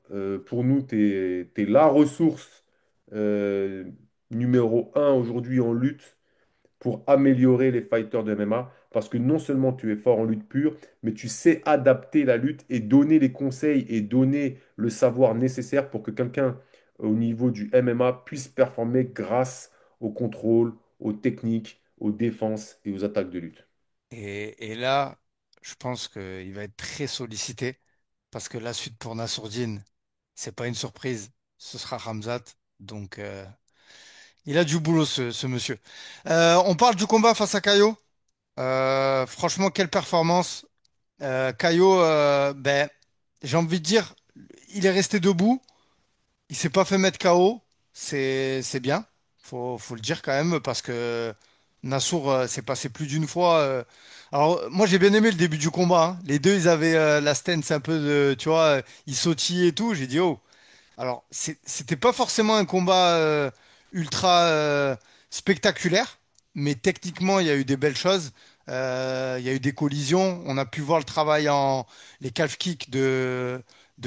pour nous, tu es, la ressource euh, numéro un aujourd'hui en lutte pour améliorer les fighters de MMA. Parce que non seulement tu es fort en lutte pure, mais tu sais adapter la lutte et donner les conseils et donner le savoir nécessaire pour que quelqu'un au niveau du MMA puisse performer grâce au contrôle, aux techniques, aux défenses et aux attaques de lutte. Et là, je pense qu'il va être très sollicité parce que la suite pour Nassourdine, c'est pas une surprise, ce sera Ramzat. Donc, il a du boulot, ce monsieur. On parle du combat face à Caio. Franchement, quelle performance. Caio, ben, j'ai envie de dire, il est resté debout. Il s'est pas fait mettre KO, c'est bien, faut le dire quand même parce que Nassour s'est passé plus d'une fois. Alors moi j'ai bien aimé le début du combat, hein. Les deux ils avaient la stance un peu de, tu vois, ils sautillaient et tout. J'ai dit oh. Alors c'était pas forcément un combat ultra spectaculaire, mais techniquement il y a eu des belles choses. Il y a eu des collisions. On a pu voir le travail en les calf kicks de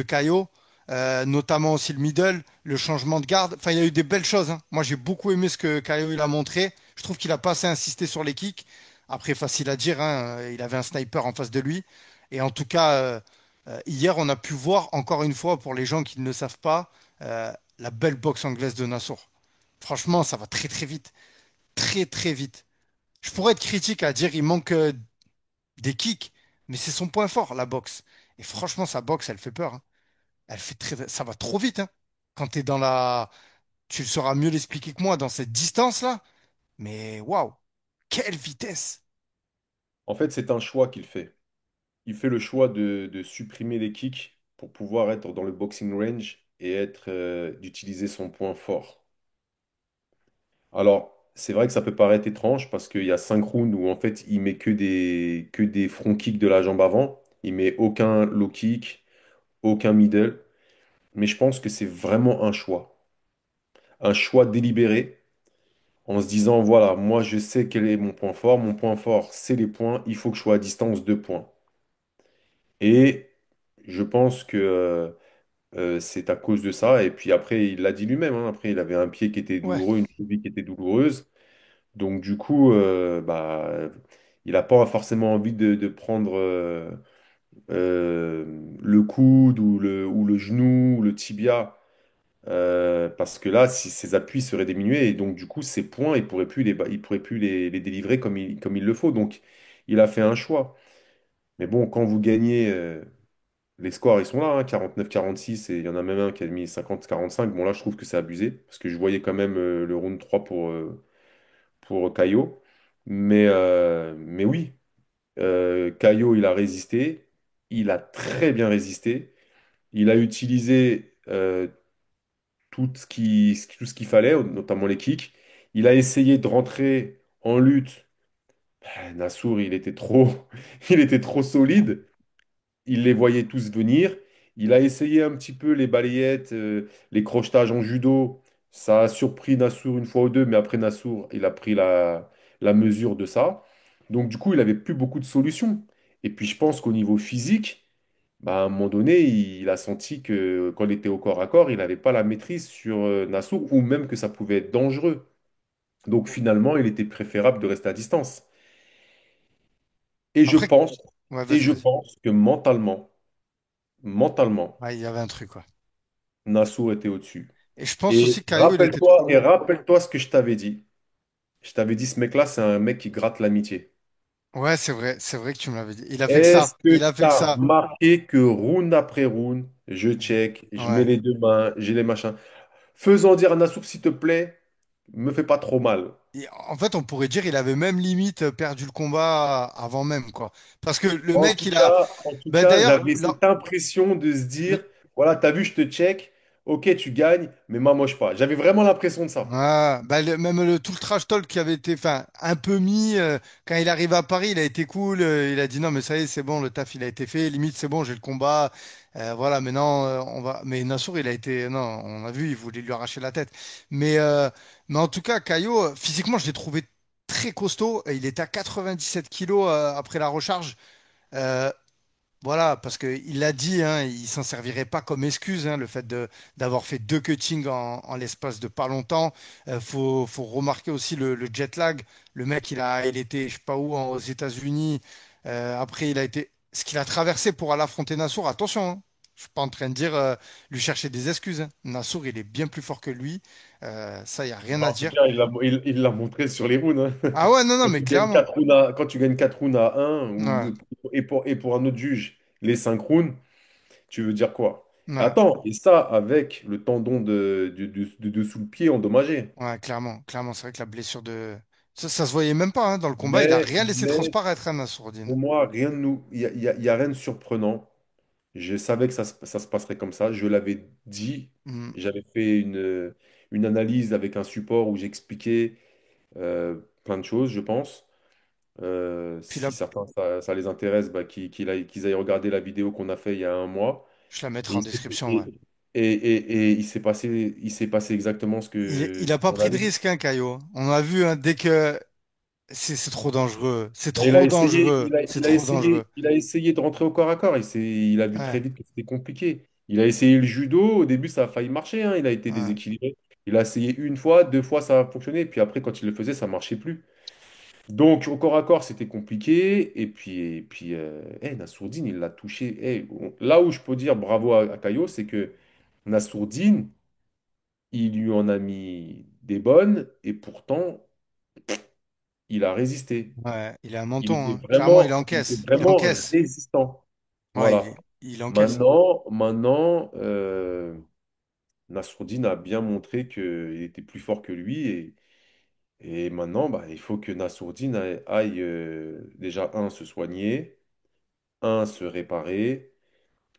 Caio, notamment aussi le middle, le changement de garde. Enfin, il y a eu des belles choses, hein. Moi, j'ai beaucoup aimé ce que Caio il a montré. Je trouve qu'il a pas assez insisté sur les kicks. Après, facile à dire, hein, il avait un sniper en face de lui. Et en tout cas, hier, on a pu voir encore une fois, pour les gens qui ne le savent pas, la belle boxe anglaise de Nassour. Franchement, ça va très très vite, très très vite. Je pourrais être critique à dire il manque des kicks, mais c'est son point fort, la boxe. Et franchement, sa boxe, elle fait peur, hein. Elle fait très, ça va trop vite, hein. Quand tu es dans la, tu le sauras mieux l'expliquer que moi dans cette distance-là. Mais waouh, quelle vitesse! En fait, c'est un choix qu'il fait. Il fait le choix de supprimer les kicks pour pouvoir être dans le boxing range et d'utiliser son point fort. Alors, c'est vrai que ça peut paraître étrange parce qu'il y a 5 rounds où en fait il met que des front kicks de la jambe avant. Il met aucun low kick, aucun middle. Mais je pense que c'est vraiment un choix. Un choix délibéré en se disant, voilà, moi je sais quel est mon point fort c'est les points, il faut que je sois à distance de points. Et je pense que c'est à cause de ça, et puis après il l'a dit lui-même, hein, après il avait un pied qui était Ouais. douloureux, une cheville qui était douloureuse, donc du coup, il n'a pas forcément envie de prendre le coude ou le genou ou le tibia. Parce que là, si ses appuis seraient diminués, et donc du coup, ses points, il pourrait plus les délivrer comme il le faut. Donc, il a fait un choix. Mais bon, quand vous gagnez, les scores, ils sont là, hein, 49-46, et il y en a même un qui a mis 50-45. Bon, là, je trouve que c'est abusé, parce que je voyais quand même le round 3 pour Caio. Mais oui, Caio, il a résisté. Il a très bien résisté. Il a utilisé tout ce qu'il fallait, notamment les kicks. Il a essayé de rentrer en lutte. Nassour, il était trop solide. Il les voyait tous venir. Il a essayé un petit peu les balayettes, les crochetages en judo. Ça a surpris Nassour une fois ou deux, mais après Nassour, il a pris la mesure de ça. Donc du coup, il avait plus beaucoup de solutions. Et puis je pense qu'au niveau physique, bah, à un moment donné, il a senti que quand il était au corps à corps, il n'avait pas la maîtrise sur Nassour, ou même que ça pouvait être dangereux. Donc finalement, il était préférable de rester à distance. Et je Après, pense, ouais, et vas-y, je vas-y. pense que mentalement, Ouais, il y avait un truc, quoi. Nassour était au-dessus. Et je pense aussi que Caio, il était Et trop. rappelle-toi ce que je t'avais dit. Je t'avais dit, ce mec-là, c'est un mec qui gratte l'amitié. Ouais, c'est vrai que tu me l'avais dit. Il a fait que Est-ce ça. que Il tu a fait que as ça. remarqué que round après round, je check, je mets Ouais. les deux mains, j'ai les machins. Faisant dire à Nassour, s'il te plaît, me fais pas trop mal. En fait, on pourrait dire il avait même limite perdu le combat avant même, quoi. Parce que le mec, il a. En tout Ben cas, d'ailleurs, j'avais là, cette impression de se dire, voilà, t'as vu, je te check, ok, tu gagnes, mais m'amoche pas. J'avais vraiment l'impression de ça. bah, même tout le trash talk qui avait été enfin, un peu mis quand il arrive à Paris, il a été cool. Il a dit non, mais ça y est, c'est bon, le taf il a été fait. Limite, c'est bon, j'ai le combat. Voilà, maintenant on va. Mais Nassour, il a été. Non, on a vu, il voulait lui arracher la tête. Mais, euh, mais en tout cas, Caio, physiquement, je l'ai trouvé très costaud. Il était à 97 kilos après la recharge. Euh, Voilà, parce qu'il l'a dit, hein, il s'en servirait pas comme excuse, hein, le fait d'avoir fait deux cuttings en l'espace de pas longtemps. Faut remarquer aussi le jet lag. Le mec, il était, je sais pas où, aux États-Unis. Après, il a été, ce qu'il a traversé pour aller affronter Nassour. Attention, hein, je suis pas en train de dire lui chercher des excuses, hein. Nassour, il est bien plus fort que lui. Ça, il y a rien à En tout dire. cas, il l'a montré sur les rounds, hein. Ah ouais, non, non, Quand mais tu gagnes clairement. 4 rounds quand tu gagnes 4 rounds à 1, Ouais, et pour un autre juge, les 5 rounds, tu veux dire quoi? ouais. Attends, et ça avec le tendon de dessous le pied endommagé. Ouais, clairement, clairement, c'est vrai que la blessure de... Ça se voyait même pas hein, dans le combat, il a Mais, rien laissé mais transparaître, hein, Nassourdine. pour moi, rien de nous, il y a rien de surprenant. Je savais que ça se passerait comme ça. Je l'avais dit. Hmm. J'avais fait une analyse avec un support où j'expliquais plein de choses, je pense. Puis là, Si certains, ça les intéresse, bah, qu'ils aillent regarder la vidéo qu'on a fait il y a un mois. je la Et mettrai en il s'est description, ouais. et, et il s'est passé exactement ce Il a pas qu'on pris de avait dit. risque, hein, Caio. On a vu, hein, dès que... C'est trop dangereux, c'est Et Il a trop essayé, dangereux, il a, c'est trop dangereux. il a essayé de rentrer au corps à corps. Il a vu très Ouais, vite que c'était compliqué. Il a essayé le judo. Au début, ça a failli marcher, hein. Il a été ouais. déséquilibré. Il a essayé une fois, deux fois, ça a fonctionné. Puis après, quand il le faisait, ça marchait plus. Donc, au corps à corps, c'était compliqué. Nassourdine, il l'a touché. Là où je peux dire bravo à Caio, c'est que Nassourdine, il lui en a mis des bonnes. Et pourtant, il a résisté. Ouais, il a un menton, hein. Clairement, Il était il vraiment encaisse. résistant. Ouais, Voilà. il encaisse. Maintenant, Nassourdine a bien montré qu'il était plus fort que lui. Et maintenant, bah, il faut que Nassourdine aille, déjà, un, se soigner, un, se réparer,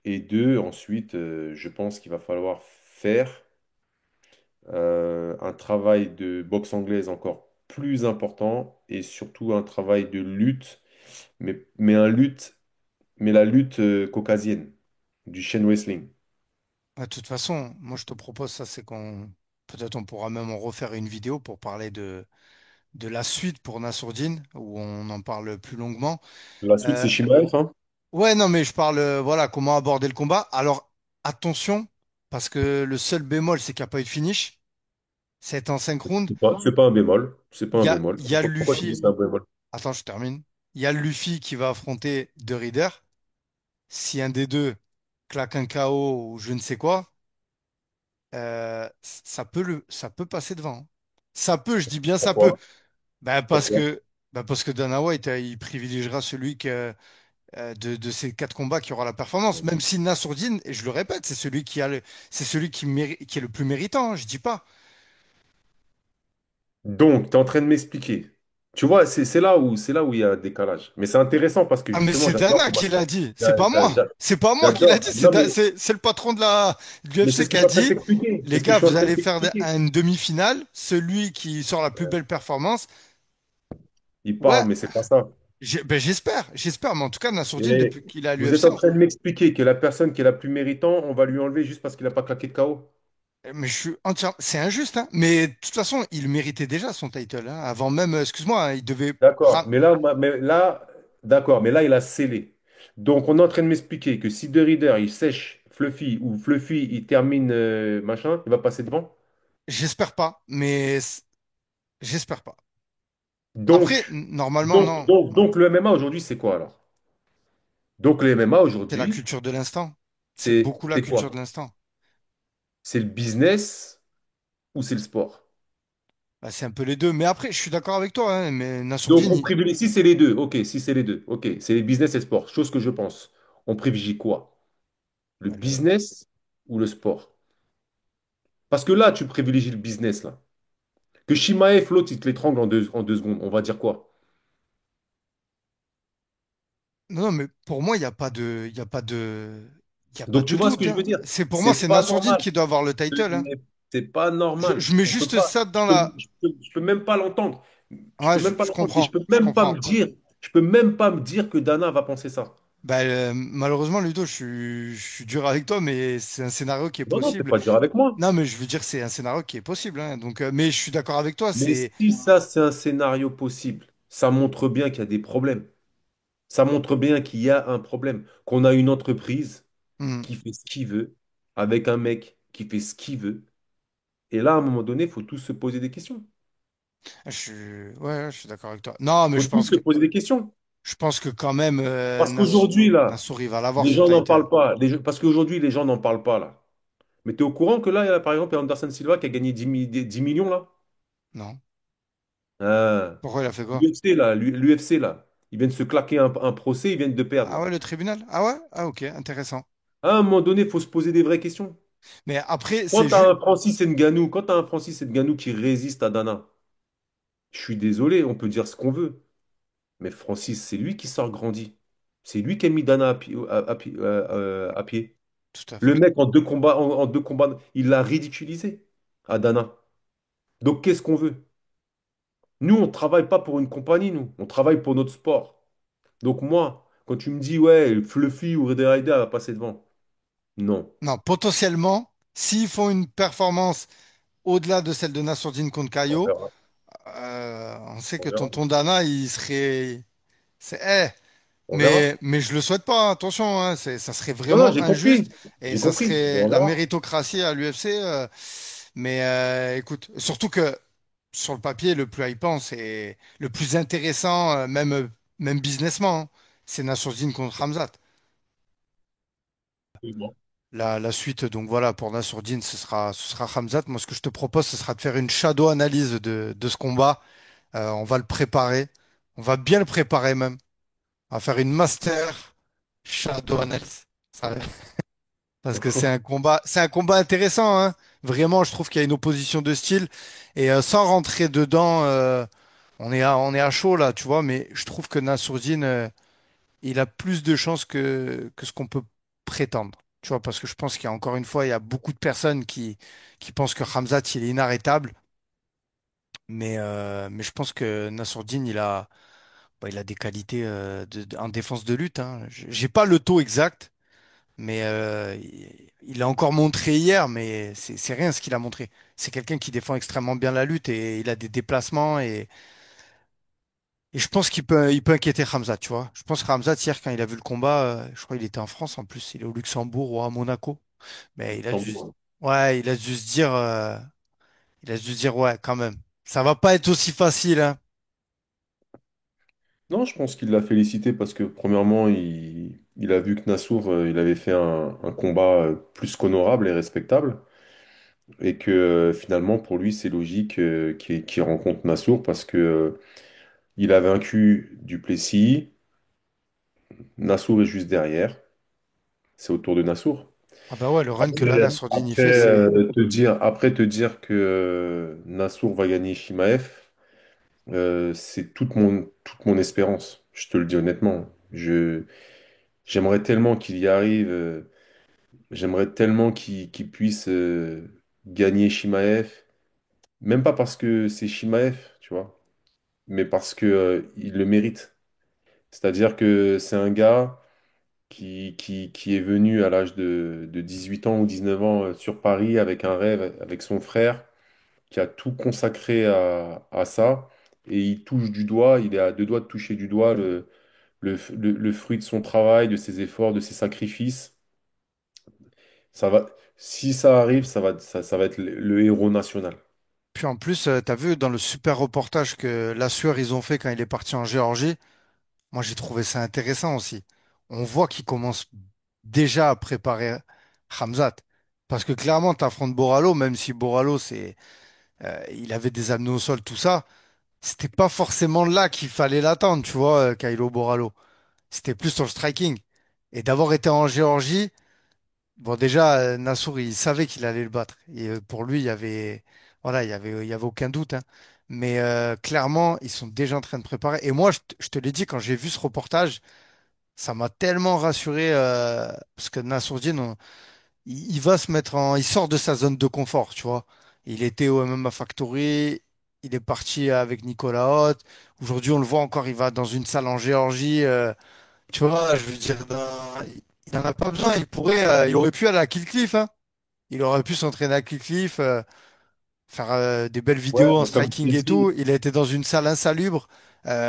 et deux, ensuite, je pense qu'il va falloir faire un travail de boxe anglaise encore plus important, et surtout un travail de lutte, mais mais la lutte caucasienne, du Shen Wrestling. De toute façon, moi je te propose ça, c'est qu'on peut-être on pourra même en refaire une vidéo pour parler de la suite pour Nassourdine, où on en parle plus longuement. La suite, Euh, c'est Shimaev, hein? ouais, non, mais je parle, voilà, comment aborder le combat. Alors, attention, parce que le seul bémol, c'est qu'il n'y a pas eu de finish. C'est en 5 rounds. C'est pas un bémol. C'est pas Il un y a, bémol. il y a Pourquoi tu dis Luffy. c'est un bémol? Attends, je termine. Il y a Luffy qui va affronter De Rider. Si un des deux claque un KO ou je ne sais quoi, ça peut passer devant, hein. Ça peut, je dis bien ça peut. Pourquoi? Ben Pourquoi? parce que Dana White, il privilégiera celui de ces 4 combats qui aura la performance. Même si Nassourdine, et je le répète, c'est celui qui est le plus méritant, hein, je dis pas. Donc, tu es en train de m'expliquer. Tu vois, c'est là où il y a un décalage. Mais c'est intéressant parce que Ah, mais justement, c'est j'adore Dana comment qui l'a dit, c'est j'a- pas j'a- moi. j'a- C'est pas moi qui l'a j'adore. dit, Non, mais, c'est le patron de mais c'est l'UFC ce qui que je a suis en train de dit, t'expliquer. C'est les ce que je gars, suis en vous train de allez faire t'expliquer. une demi-finale, celui qui sort la plus belle performance. Il Ouais, parle, mais c'est pas ça. j'espère, mais en tout cas, Nassourdine, Et depuis qu'il est à vous êtes l'UFC, en train de m'expliquer que la personne qui est la plus méritante, on va lui enlever juste parce qu'il n'a pas claqué de KO. mais je suis entièrement, c'est injuste, hein, mais de toute façon, il méritait déjà son title, hein, avant même, excuse-moi, hein, il devait D'accord. prendre. D'accord, mais là, il a scellé. Donc, on est en train de m'expliquer que si De Reader, il sèche Fluffy ou Fluffy, il termine machin, il va passer devant. J'espère pas, mais j'espère pas. Donc, Après, normalement, donc, non. donc, donc, le MMA aujourd'hui, c'est quoi alors? Donc, le MMA C'est la aujourd'hui, culture de l'instant. C'est c'est beaucoup la c'est culture quoi? de l'instant. C'est le business ou c'est le sport? Bah, c'est un peu les deux. Mais après, je suis d'accord avec toi, hein, mais Donc, Nassourdine, on privilégie, si c'est les deux, ok, si c'est les deux, ok, c'est les business et le sport, chose que je pense. On privilégie quoi? Le business ou le sport? Parce que là, tu privilégies le business, là. Que Shimaev, l'autre, il te l'étrangle en deux secondes, on va dire quoi? non, non, mais pour moi, il y a pas Donc, tu de vois ce doute, que je hein. veux dire? Pour moi, C'est c'est pas Nassourdine normal. qui doit avoir le title, hein. C'est pas normal. Je mets On peut juste pas. ça dans Je peux, la. je peux même pas l'entendre. Je Ouais, peux même pas je l'entendre. Et comprends, je comprends. je peux même pas me dire que Dana va penser ça. Bah, malheureusement, Ludo, je suis dur avec toi, mais c'est un scénario qui est Non, non, t'es possible. pas dur avec moi. Non, mais je veux dire, c'est un scénario qui est possible, hein. Donc, mais je suis d'accord avec toi. Mais si ça, c'est un scénario possible, ça montre bien qu'il y a des problèmes. Ça montre bien qu'il y a un problème. Qu'on a une entreprise Hmm. qui fait ce qu'il veut, avec un mec qui fait ce qu'il veut. Et là, à un moment donné, il faut tous se poser des questions. Ouais, je suis d'accord avec toi. Non, mais Il faut tous se poser des questions. je pense que quand même, Parce qu'aujourd'hui, là, Nassour, il va l'avoir les son gens n'en title. parlent pas. Parce qu'aujourd'hui, les gens n'en parlent pas, là. Mais tu es au courant que là, il y a, par exemple, il y a Anderson Silva qui a gagné 10 millions, là? Non? Ah. Pourquoi il a fait quoi? L'UFC, là, l'UFC, là. Ils viennent se claquer un procès, ils viennent de perdre, Ah là. ouais, le tribunal? Ah ouais? Ah ok, intéressant. À un moment donné, il faut se poser des vraies questions. Mais après, Quand c'est tu as juste. un Francis Ngannou, quand tu un Francis Ngannou qui résiste à Dana, je suis désolé, on peut dire ce qu'on veut. Mais Francis, c'est lui qui sort grandi. C'est lui qui a mis Dana à pied. Tout à Le fait. mec, en deux combats, il l'a ridiculisé à Dana. Donc, qu'est-ce qu'on veut? Nous, on ne travaille pas pour une compagnie, nous. On travaille pour notre sport. Donc, moi, quand tu me dis, ouais, Fluffy ou Red Rider va passer devant. Non. Non, potentiellement, s'ils font une performance au-delà de celle de Nassourdine contre On Caio, verra. on sait On que verra. tonton Dana, il serait. On verra. Mais je le souhaite pas, hein, attention, hein, ça serait Non, non, vraiment j'ai injuste compris. et J'ai ça compris. Mais serait on la verra. méritocratie à l'UFC. Mais écoute, surtout que sur le papier, le plus hypant, c'est le plus intéressant, même businessment, hein, c'est Nassourdine contre Khamzat. La suite, donc voilà, pour Nassourdine, ce sera Khamzat. Moi, ce que je te propose, ce sera de faire une shadow analyse de ce combat. On va le préparer. On va bien le préparer même. On va faire une master shadow analyse. Ça va. Parce que c'est un combat intéressant, hein. Vraiment, je trouve qu'il y a une opposition de style. Et sans rentrer dedans, on est à chaud là, tu vois. Mais je trouve que Nassourdine, il a plus de chances que ce qu'on peut prétendre. Tu vois, parce que je pense qu'il y a encore une fois, il y a beaucoup de personnes qui pensent que Khamzat, il est inarrêtable. Mais je pense que Nassourdine, il a des qualités en défense de lutte, hein. J'ai pas le taux exact. Mais il a encore montré hier, mais c'est rien ce qu'il a montré. C'est quelqu'un qui défend extrêmement bien la lutte et il a des déplacements et je pense il peut inquiéter Khamzat, tu vois. Je pense que Khamzat, hier, quand il a vu le combat, je crois qu'il était en France en plus, il est au Luxembourg ou à Monaco. Mais Tambour. ouais, il a dû se dire, ouais, quand même. Ça va pas être aussi facile, hein. Non, je pense qu'il l'a félicité parce que, premièrement, il a vu que Nassour, il avait fait un combat plus qu'honorable et respectable. Et que finalement, pour lui, c'est logique qu'il rencontre Nassour parce que il a vaincu Duplessis. Nassour est juste derrière. C'est au tour de Nassour. Ah bah ouais, le run que Après, Lana Sordini fait, c'est... après te dire que Nassour va gagner Shimaev, c'est toute mon espérance. Je te le dis honnêtement. J'aimerais tellement qu'il y arrive. J'aimerais tellement qu'il puisse gagner Shimaev. Même pas parce que c'est Shimaev, tu vois, mais parce que, il le mérite. C'est-à-dire que c'est un gars qui est venu à l'âge de 18 ans ou 19 ans sur Paris avec un rêve, avec son frère, qui a tout consacré à ça, et il touche du doigt, il est à deux doigts de toucher du doigt le fruit de son travail, de ses efforts, de ses sacrifices. Ça va, si ça arrive, ça va être le héros national. Puis en plus, t'as vu dans le super reportage que la sueur ils ont fait quand il est parti en Géorgie, moi j'ai trouvé ça intéressant aussi. On voit qu'il commence déjà à préparer Khamzat. Parce que clairement, t'affrontes Boralo, même si Boralo, il avait des abdos au sol, tout ça, c'était pas forcément là qu'il fallait l'attendre, tu vois, Kylo Boralo. C'était plus sur le striking. Et d'avoir été en Géorgie, bon, déjà, Nassour, il savait qu'il allait le battre. Et pour lui, voilà, il y avait aucun doute, hein. Mais clairement, ils sont déjà en train de préparer. Et moi, je te l'ai dit, quand j'ai vu ce reportage, ça m'a tellement rassuré parce que Nassourdine, il va se mettre il sort de sa zone de confort, tu vois. Il était au MMA Factory, il est parti avec Nicolas Haute. Aujourd'hui, on le voit encore, il va dans une salle en Géorgie. Tu vois, je veux dire, il n'en a pas besoin. Il aurait pu aller à Kill Cliff, hein. Il aurait pu s'entraîner à Kill Cliff, faire des belles Ouais, vidéos en mais comme je striking t'ai et tout. dit, Il a été dans une salle insalubre,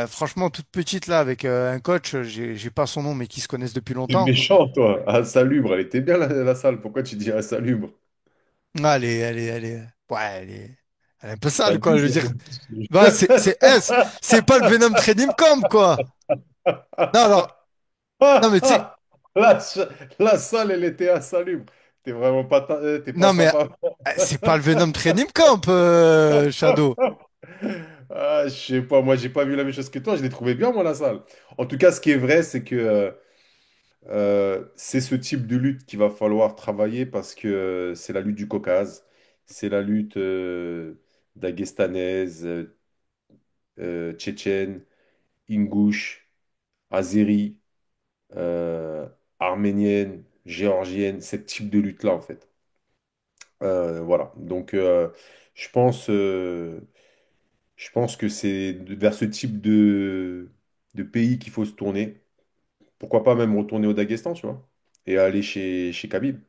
franchement toute petite là, avec un coach. J'ai pas son nom, mais qui se connaissent depuis t'es longtemps. méchant, toi. Insalubre, elle était bien la salle. Pourquoi tu dis insalubre? Ah, ouais, elle est un peu sale, T'as quoi. vu? Je veux dire, bah, c'est pas le Venom Training Camp, quoi. Non, alors, non, mais tu sais, La, ch- la salle, elle était insalubre. T'es vraiment pas, t'es pas non, mais sympa. c'est pas le Venom Training Camp, Shadow. Ah, je sais pas, moi j'ai pas vu la même chose que toi, je l'ai trouvé bien moi la salle. En tout cas, ce qui est vrai, c'est que c'est ce type de lutte qu'il va falloir travailler parce que c'est la lutte du Caucase, c'est la lutte dagestanaise, tchétchène, ingouche, azérie, euh, arménienne, géorgienne, ce type de lutte-là en fait. Voilà, donc je pense, euh, je pense que c'est vers ce type de pays qu'il faut se tourner. Pourquoi pas même retourner au Daghestan, tu vois, et aller chez Khabib.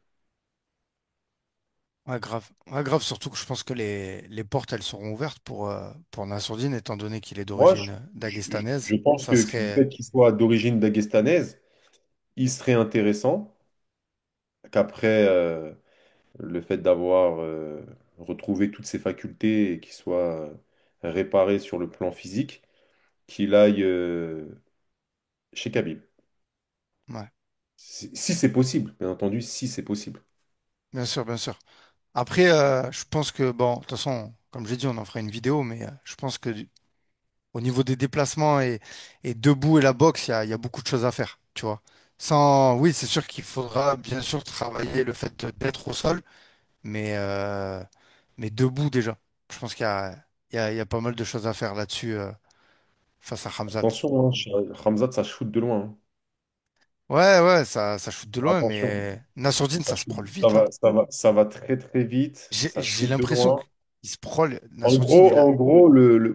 Ouais, grave, surtout que je pense que les portes, elles seront ouvertes pour Nassourdine, étant donné qu'il est Moi, d'origine je dagestanaise. pense Ça que le serait, fait qu'il soit d'origine dagestanaise, il serait intéressant qu'après le fait d'avoir retrouvé toutes ses facultés et qu'il soit réparé sur le plan physique, qu'il aille chez Khabib. ouais, Si c'est possible, bien entendu, si c'est possible. bien sûr, bien sûr. Après, je pense que, bon, de toute façon, comme j'ai dit, on en fera une vidéo, mais je pense que au niveau des déplacements et debout et la boxe, il y a beaucoup de choses à faire, tu vois. Oui, c'est sûr qu'il faudra bien sûr travailler le fait d'être au sol, mais, euh, mais debout déjà. Je pense qu'il y a pas mal de choses à faire là-dessus face à Khamzat. Attention, hein, Khamzat, ça shoot de loin, hein. Ouais, ouais, ça shoot de loin, Attention, mais Nassourdine, ça ça se shoot- prole vite, hein. ça va très très vite, ça J'ai shoot de l'impression loin. qu'il se prole. Nassourdine, En gros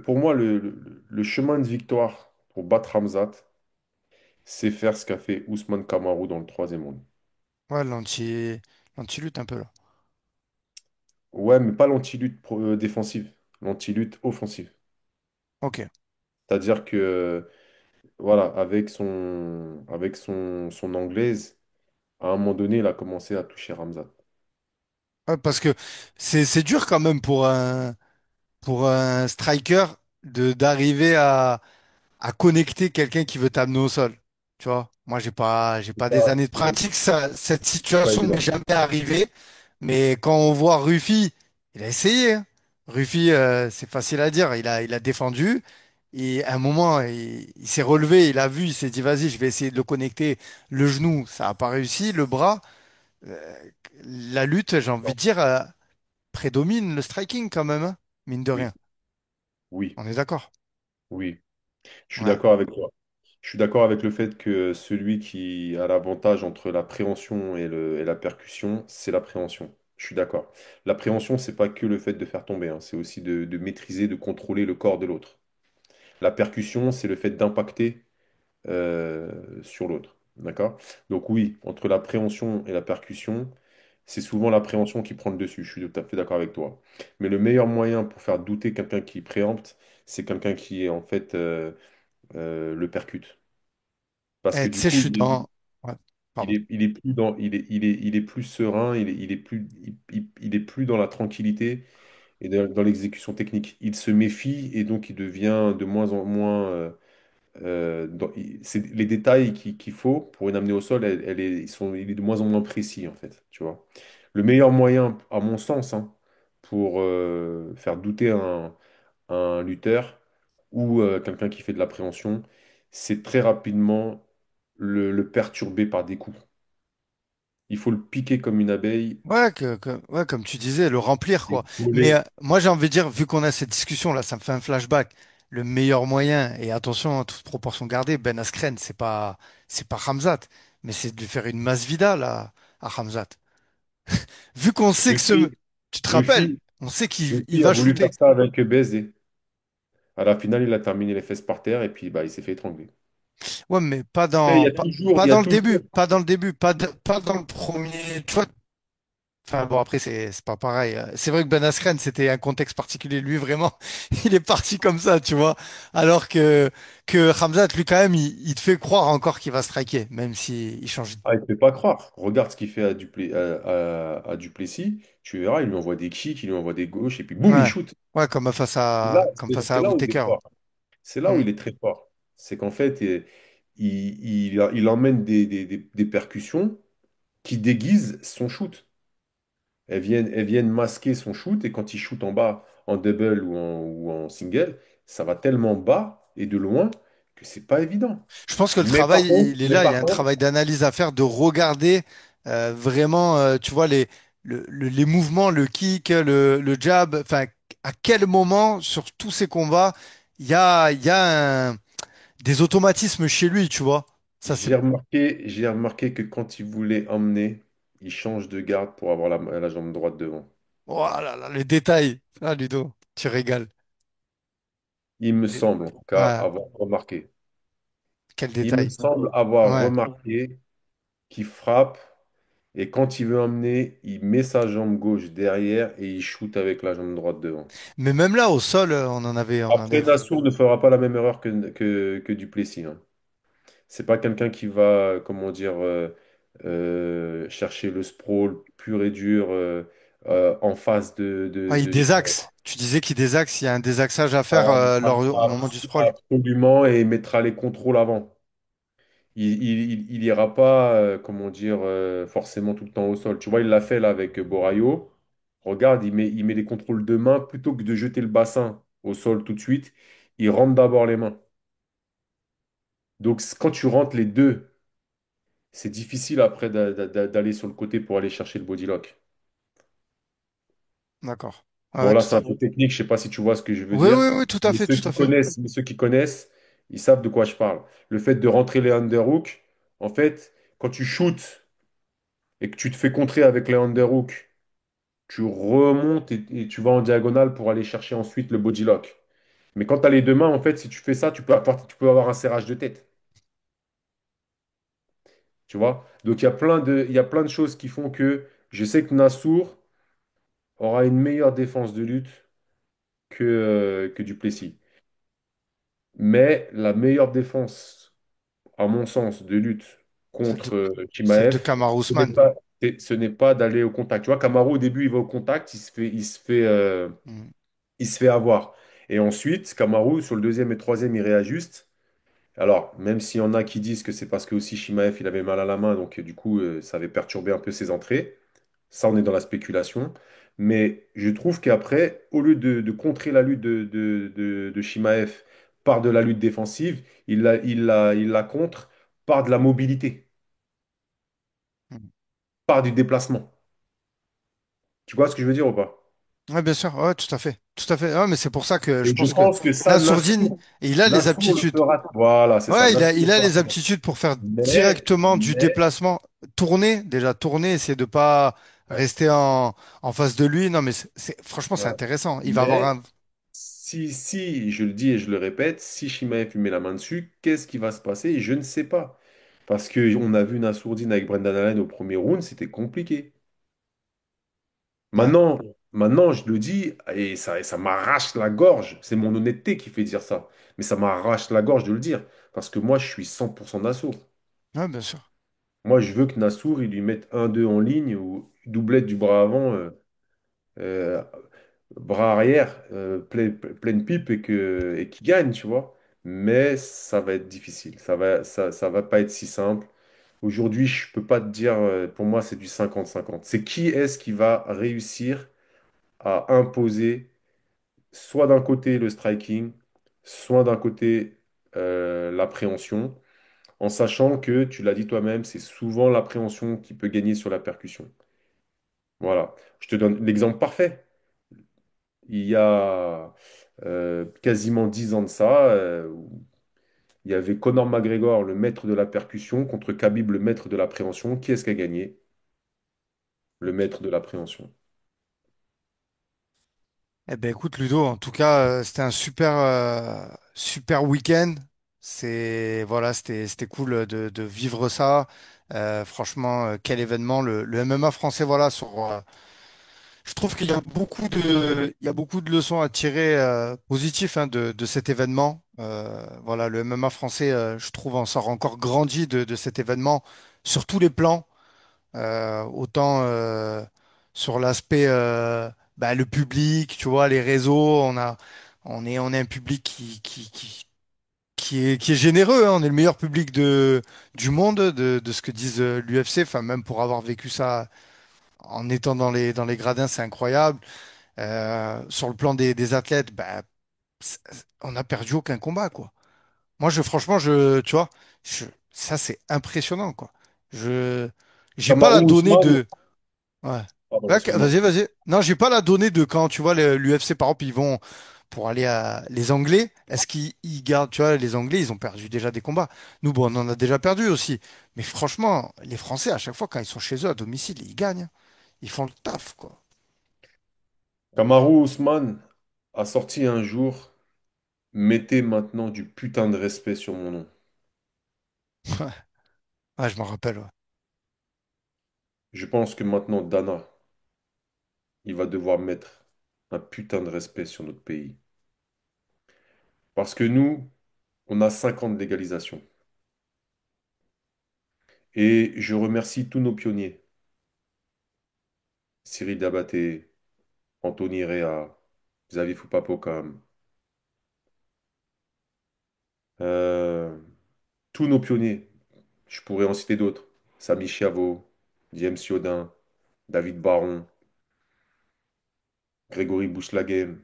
pour moi, le chemin de victoire pour battre Khamzat, c'est faire ce qu'a fait Ousmane Kamaru dans le troisième round. Ouais, l'anti-lutte un peu là. Ouais, mais pas l'anti-lutte défensive, l'anti-lutte offensive. Ok. C'est-à-dire que, voilà, avec son anglaise, à un moment donné, il a commencé à toucher Ramzat. Ouais, parce que c'est dur quand même pour un striker de d'arriver à connecter quelqu'un qui veut t'amener au sol. Tu vois, moi j'ai pas des années de pratique, cette Pas situation ne m'est évident. jamais arrivée. Mais quand on voit Ruffy, il a essayé, hein. Ruffy, c'est facile à dire, il a défendu. Et à un moment, il s'est relevé, il a vu, il s'est dit, vas-y, je vais essayer de le connecter. Le genou, ça n'a pas réussi. Le bras, euh, la lutte, j'ai envie de dire, prédomine le striking quand même, hein, mine de Oui, rien. oui, On est d'accord. oui. Je suis Ouais. d'accord avec toi. Je suis d'accord avec le fait que celui qui a l'avantage entre la préhension et la percussion, c'est la préhension. Je suis d'accord. La préhension, c'est pas que le fait de faire tomber, hein. C'est aussi de maîtriser, de contrôler le corps de l'autre. La percussion, c'est le fait d'impacter sur l'autre. D'accord? Donc oui, entre la préhension et la percussion, c'est souvent la préhension qui prend le dessus. Je suis tout à fait d'accord avec toi. Mais le meilleur moyen pour faire douter quelqu'un qui préempte, c'est quelqu'un qui en fait le percute. Parce que Tu du sais, je coup, suis dans. Ouais, pardon. il est plus dans, il est plus serein, il est plus dans la tranquillité et dans l'exécution technique. Il se méfie et donc il devient de moins en moins. C'est les détails qu'il faut pour une amener au sol, il est de moins en moins précis en fait, tu vois. Le meilleur moyen, à mon sens, hein, pour faire douter un lutteur ou quelqu'un qui fait de l'appréhension, c'est très rapidement le perturber par des coups. Il faut le piquer comme une abeille Ouais, ouais, comme tu disais, le remplir, et quoi. Mais voler. moi, j'ai envie de dire, vu qu'on a cette discussion-là, ça me fait un flashback. Le meilleur moyen, et attention, à toute proportion gardée, Ben Askren, c'est pas Hamzat, mais c'est de lui faire une Masvidal à Hamzat. Vu qu'on sait que Rufi, tu te rappelles, Rufi, on sait qu'il Rufi a va voulu faire shooter. ça avec Baiser. À la finale, il a terminé les fesses par terre et puis bah, il s'est fait étrangler. Ouais, mais Après, pas il y a dans le toujours. début, pas dans le début, pas dans le premier. Tu vois, enfin bon, après, c'est pas pareil. C'est vrai que Ben Askren, c'était un contexte particulier. Lui, vraiment, il est parti comme ça, tu vois. Alors que Hamzat, lui, quand même, il te fait croire encore qu'il va striker, même si il change. Ah, il ne peut pas croire. Regarde ce qu'il fait à Duplessis. Tu verras, il lui envoie des kicks, il lui envoie des gauches, et puis boum, il Ouais, shoot. ouais, Là, comme c'est face c'est à là où il est Whittaker. fort. C'est là où Hmm. il est très fort. C'est qu'en fait, il emmène des percussions qui déguisent son shoot. Elles viennent masquer son shoot, et quand il shoot en bas, en double ou en single, ça va tellement bas et de loin que c'est pas évident. Je pense que le Mais travail, par contre, il est mais là. Il y par a un contre, travail d'analyse à faire, de regarder vraiment, tu vois, les mouvements, le kick, le jab. Enfin, à quel moment, sur tous ces combats, il y a des automatismes chez lui, tu vois. Ça, c'est. j'ai remarqué que quand il voulait emmener, il change de garde pour avoir la jambe droite devant. Oh là là, les détails. Ah, Ludo, tu régales. Il me Les- semble, en tout cas, Ouais, avoir remarqué. quel Il me détail. semble avoir Ouais. remarqué qu'il frappe et quand il veut emmener, il met sa jambe gauche derrière et il shoot avec la jambe droite devant. Mais même là, au sol, on en Après, avait. Nassour ne fera pas la même erreur que Duplessis, hein. C'est pas quelqu'un qui va, comment dire, chercher le sprawl pur et dur en face Ah, il de son désaxe. Tu disais qu'il désaxe. Il y a un désaxage à faire Ah, au moment du sprawl. absolument, et il mettra les contrôles avant. Il ira pas, comment dire, forcément tout le temps au sol. Tu vois, il l'a fait là avec Borayo. Regarde, il met les contrôles de main plutôt que de jeter le bassin au sol tout de suite. Il rentre d'abord les mains. Donc, quand tu rentres les deux, c'est difficile après d'aller sur le côté pour aller chercher le body lock. D'accord. Ah Bon, ouais, là, tout c'est à un fait. peu technique, je sais pas si tu vois ce que je veux Oui, dire. oui, oui, tout à fait, tout à fait. Mais ceux qui connaissent, ils savent de quoi je parle. Le fait de rentrer les underhooks, en fait, quand tu shootes et que tu te fais contrer avec les underhooks, tu remontes et tu vas en diagonale pour aller chercher ensuite le body lock. Mais quand tu as les deux mains, en fait, si tu fais ça, tu peux avoir un serrage de tête. Tu vois? Donc il y a plein de choses qui font que je sais que Nassour aura une meilleure défense de lutte que Duplessis. Mais la meilleure défense, à mon sens, de lutte C'est de, contre c'est de Chimaev, Kamaru ce n'est Usman. pas, ce n'est pas d'aller au contact. Tu vois, Kamaru, au début, il va au contact, Mm. il se fait avoir. Et ensuite, Kamaru, sur le deuxième et troisième, il réajuste. Alors, même s'il y en a qui disent que c'est parce que aussi Chimaev, il avait mal à la main, donc du coup, ça avait perturbé un peu ses entrées. Ça, on est dans la spéculation. Mais je trouve qu'après, au lieu de contrer la lutte de Chimaev par de la lutte défensive, il la contre par de la mobilité, Mm. par du déplacement. Tu vois ce que je veux dire ou pas? Ouais, bien sûr, ouais, tout à fait. Tout à fait. Ouais, mais c'est pour ça que je Et je pense que pense que ça, Nassourdine, il a les Nassour le aptitudes. fera. Voilà, c'est ça. Ouais, Nassour il le a fera. les aptitudes pour faire Mais, directement du mais, déplacement, tourner, déjà tourner, essayer de pas ouais, rester en face de lui. Non, mais franchement, c'est voilà. intéressant. Il va avoir Mais un. si, je le dis et je le répète, si Chimaev lui met la main dessus, qu'est-ce qui va se passer? Je ne sais pas. Parce qu'on a vu Nassourdine avec Brendan Allen au premier round, c'était compliqué. Ouais, Maintenant, maintenant, je le dis, et ça m'arrache la gorge. C'est mon honnêteté qui fait dire ça. Mais ça m'arrache la gorge de le dire. Parce que moi, je suis 100% Nassour. ouais, bien sûr. Moi, je veux que Nassour, il lui mette un deux en ligne ou doublette du bras avant, euh, bras arrière, pleine pipe et qu'il gagne, tu vois. Mais ça va être difficile. Ça va pas être si simple. Aujourd'hui, je peux pas te dire, pour moi, c'est du 50-50. C'est qui est-ce qui va réussir à imposer soit d'un côté le striking, soit d'un côté l'appréhension, en sachant que, tu l'as dit toi-même, c'est souvent l'appréhension qui peut gagner sur la percussion. Voilà. Je te donne l'exemple parfait. Il y a quasiment 10 ans de ça, où il y avait Conor McGregor, le maître de la percussion, contre Khabib, le maître de l'appréhension. Qui est-ce qui a gagné? Le maître de l'appréhension. Eh ben, écoute, Ludo, en tout cas, c'était un super week-end. Voilà, c'était cool de vivre ça. Franchement, quel événement. Le MMA français, voilà, je trouve qu'il y a il y a beaucoup de leçons à tirer positives hein, de cet événement. Voilà, le MMA français, je trouve, en sort encore grandi de cet événement sur tous les plans. Autant sur l'aspect, bah, le public, tu vois, les réseaux, on est un public qui est généreux, hein. On est le meilleur public du monde, de ce que disent l'UFC. Enfin, même pour avoir vécu ça en étant dans les gradins, c'est incroyable. Sur le plan des athlètes, bah, on n'a perdu aucun combat, quoi. Moi, franchement, tu vois, ça, c'est impressionnant, quoi. Je, j'ai pas la Kamaru donnée Usman, de. Ouais. pardon, Ouais, excuse-moi. vas-y, vas-y. Non, j'ai pas la donnée de quand, tu vois, l'UFC, par exemple, ils vont pour aller à les Anglais. Est-ce qu'ils gardent, tu vois, les Anglais, ils ont perdu déjà des combats. Nous, bon, on en a déjà perdu aussi. Mais franchement, les Français, à chaque fois, quand ils sont chez eux à domicile, ils gagnent. Ils font le taf, quoi. Kamaru Usman a sorti un jour, mettez maintenant du putain de respect sur mon nom. Ouais, je m'en rappelle, ouais. Je pense que maintenant, Dana, il va devoir mettre un putain de respect sur notre pays. Parce que nous, on a 5 ans de légalisation. Et je remercie tous nos pionniers. Cyril Diabaté, Anthony Rea, Xavier Foupapokam, euh, tous nos pionniers. Je pourrais en citer d'autres. Samy Chiavo, James Yodin, David Baron, Grégory Bouchelaghem,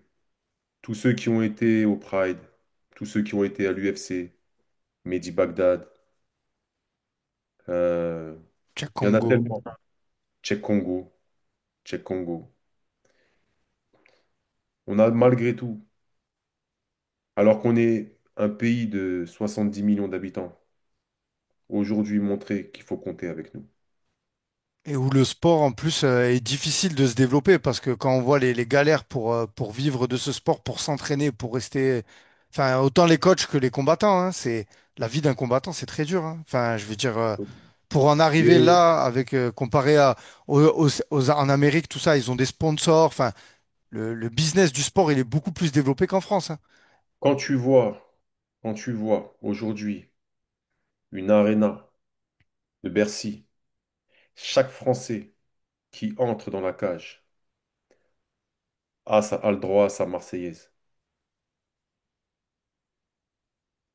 tous ceux qui ont été au Pride, tous ceux qui ont été à l'UFC, Mehdi Bagdad, euh, Tchèque il y en a Congo. tellement. Tchèque Congo, Tchèque Congo. On a malgré tout, alors qu'on est un pays de 70 millions d'habitants, aujourd'hui montré qu'il faut compter avec nous. Et où le sport, en plus, est difficile de se développer parce que quand on voit les galères pour vivre de ce sport, pour s'entraîner, pour rester. Enfin, autant les coachs que les combattants, hein, la vie d'un combattant, c'est très dur, hein. Enfin, je veux dire, pour en arriver Et là, avec comparé en Amérique, tout ça, ils ont des sponsors. Enfin, le business du sport, il est beaucoup plus développé qu'en France, hein. quand tu vois, quand tu vois aujourd'hui une arena de Bercy, chaque Français qui entre dans la cage a le droit à sa Marseillaise.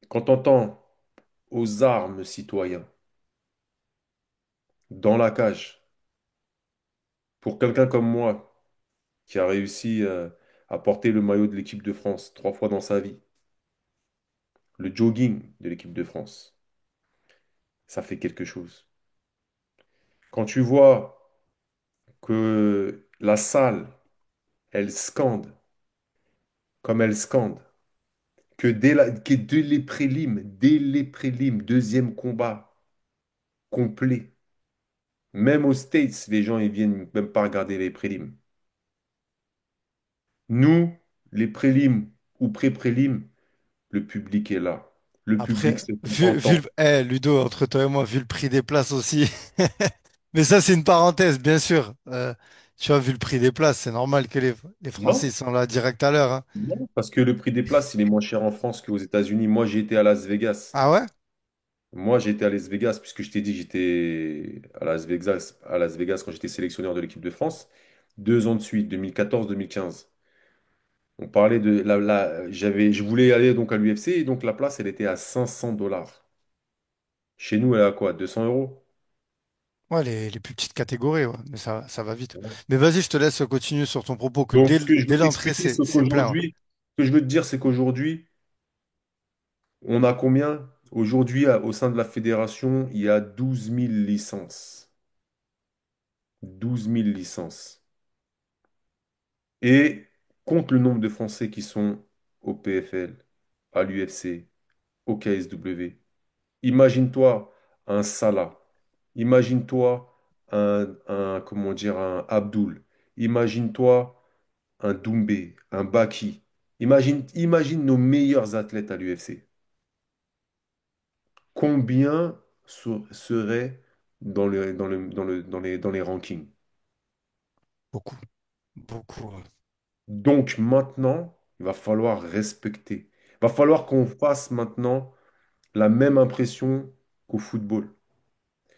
Quand on entend aux armes citoyens dans la cage, pour quelqu'un comme moi qui a réussi à porter le maillot de l'équipe de France 3 fois dans sa vie, le jogging de l'équipe de France, ça fait quelque chose. Quand tu vois que la salle, elle scande comme elle scande, que dès les prélims, deuxième combat complet, même aux States, les gens ils viennent même pas regarder les prélims. Nous, les prélims ou pré-prélims, le public est là. Le public Après, se fait entendre. Ludo, entre toi et moi, vu le prix des places aussi. Mais ça, c'est une parenthèse, bien sûr. Tu vois, vu le prix des places, c'est normal que les Français Non, ils sont là direct à l'heure, hein. non, parce que le prix des places, il est moins cher en France qu'aux États-Unis. Moi, j'ai été à Las Vegas. Ah ouais? Moi, j'ai été à Las Vegas, puisque je t'ai dit que j'étais à Las Vegas quand j'étais sélectionneur de l'équipe de France. 2 ans de suite, 2014-2015. On parlait de je voulais aller donc à l'UFC et donc la place, elle était à 500 dollars. Chez nous, elle est à quoi? 200 euros? Ouais, les plus petites catégories, ouais. Mais ça va vite. Mais vas-y, je te laisse continuer sur ton propos que Donc, ce que je veux dès l'entrée, t'expliquer, c'est c'est plein, ouais. qu'aujourd'hui, ce que je veux te dire, c'est qu'aujourd'hui, on a combien? Aujourd'hui, au sein de la fédération, il y a 12 000 licences. 12 000 licences. Et compte le nombre de Français qui sont au PFL, à l'UFC, au KSW. Imagine-toi un Salah. Imagine-toi comment dire, un Abdul. Imagine-toi un Doumbé, un Baki. Imagine nos meilleurs athlètes à l'UFC. Combien seraient dans les rankings? Beaucoup, beaucoup, ouais. Donc maintenant, il va falloir respecter. Il va falloir qu'on fasse maintenant la même impression qu'au football.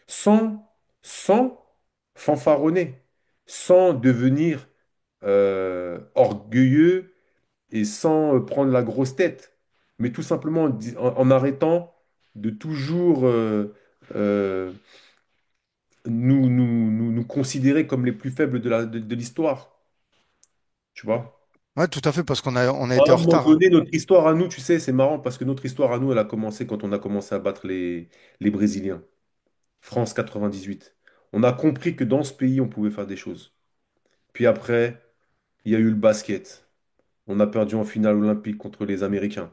Sans, sans fanfaronner, sans devenir orgueilleux et sans prendre la grosse tête, mais tout simplement en arrêtant de toujours euh, nous considérer comme les plus faibles de l'histoire. Tu vois? Ouais, tout à fait, parce on a À été un en moment retard, hein. donné, notre histoire à nous, tu sais, c'est marrant parce que notre histoire à nous, elle a commencé quand on a commencé à battre les Brésiliens. France 98. On a compris que dans ce pays, on pouvait faire des choses. Puis après, il y a eu le basket. On a perdu en finale olympique contre les Américains.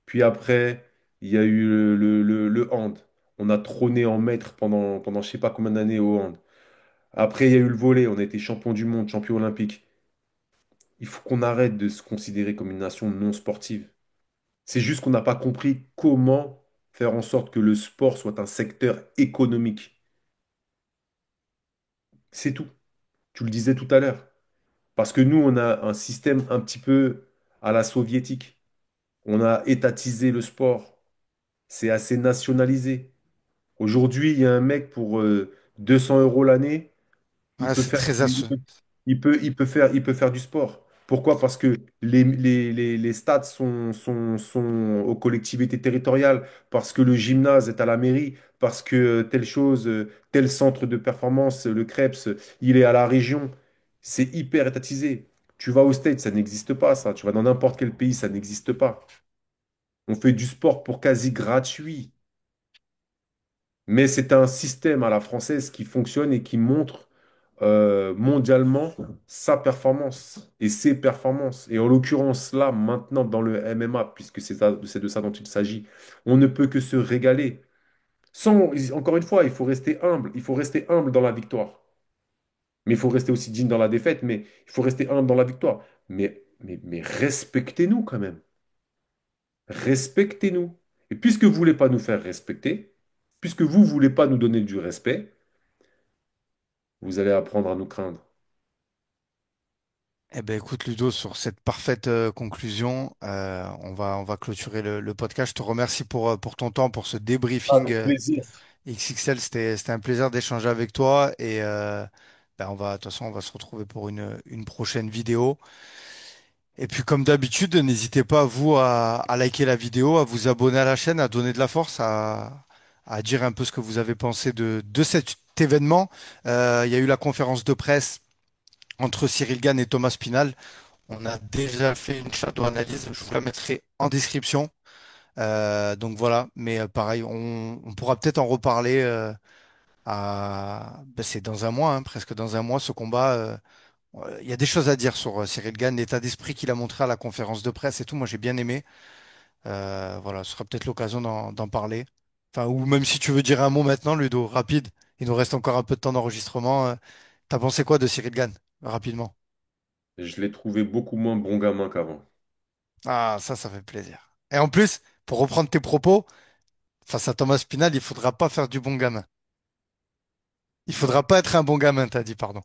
Puis après, il y a eu le hand. On a trôné en maître pendant je sais pas combien d'années au hand. Après, il y a eu le volley. On a été champion du monde, champion olympique. Il faut qu'on arrête de se considérer comme une nation non sportive. C'est juste qu'on n'a pas compris comment faire en sorte que le sport soit un secteur économique. C'est tout. Tu le disais tout à l'heure. Parce que nous, on a un système un petit peu à la soviétique. On a étatisé le sport. C'est assez nationalisé. Aujourd'hui, il y a un mec pour 200 euros l'année, il Ouais, peut c'est faire, très il assuré. peut, il peut faire du sport. Pourquoi? Parce que les stades sont aux collectivités territoriales, parce que le gymnase est à la mairie, parce que telle chose, tel centre de performance, le Krebs, il est à la région. C'est hyper étatisé. Tu vas au States, ça n'existe pas, ça. Tu vas dans n'importe quel pays, ça n'existe pas. On fait du sport pour quasi gratuit. Mais c'est un système à la française qui fonctionne et qui montre mondialement sa performance et ses performances. Et en l'occurrence, là, maintenant, dans le MMA, puisque c'est de ça dont il s'agit, on ne peut que se régaler. Encore une fois, il faut rester humble. Il faut rester humble dans la victoire. Mais il faut rester aussi digne dans la défaite, mais il faut rester humble dans la victoire. Mais respectez-nous quand même. Respectez-nous. Et puisque vous ne voulez pas nous faire respecter, puisque vous voulez pas nous donner du respect, vous allez apprendre à nous craindre. Eh ben écoute Ludo, sur cette parfaite conclusion, on va clôturer le podcast. Je te remercie pour ton temps, pour ce débriefing Avec plaisir. XXL. C'était un plaisir d'échanger avec toi et de toute façon, on va se retrouver pour une prochaine vidéo. Et puis comme d'habitude, n'hésitez pas vous à liker la vidéo, à vous abonner à la chaîne, à donner de la force, à dire un peu ce que vous avez pensé de cet événement. Il y a eu la conférence de presse entre Cyril Gann et Thomas Pinal. On a déjà fait une shadow analyse, je vous la mettrai en description. Donc voilà, mais pareil, on pourra peut-être en reparler c'est dans un mois, hein, presque dans un mois, ce combat. Il y a des choses à dire sur Cyril Gann, l'état d'esprit qu'il a montré à la conférence de presse et tout. Moi, j'ai bien aimé. Voilà, ce sera peut-être l'occasion d'en parler. Enfin, ou même si tu veux dire un mot maintenant, Ludo, rapide. Il nous reste encore un peu de temps d'enregistrement. T'as pensé quoi de Cyril Gann, rapidement? Je l'ai trouvé beaucoup moins bon gamin qu'avant. Ah, ça fait plaisir. Et en plus, pour reprendre tes propos, face à Thomas Pinal, il faudra pas faire du bon gamin. Il faudra pas être un bon gamin, t'as dit, pardon.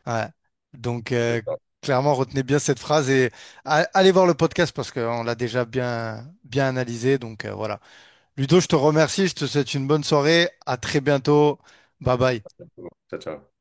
Ouais. Donc, C'est ça. clairement, retenez bien cette phrase et allez voir le podcast parce qu'on l'a déjà bien analysé. Donc, voilà. Ludo, je te remercie. Je te souhaite une bonne soirée. À très bientôt. Bye bye. Ciao, ciao.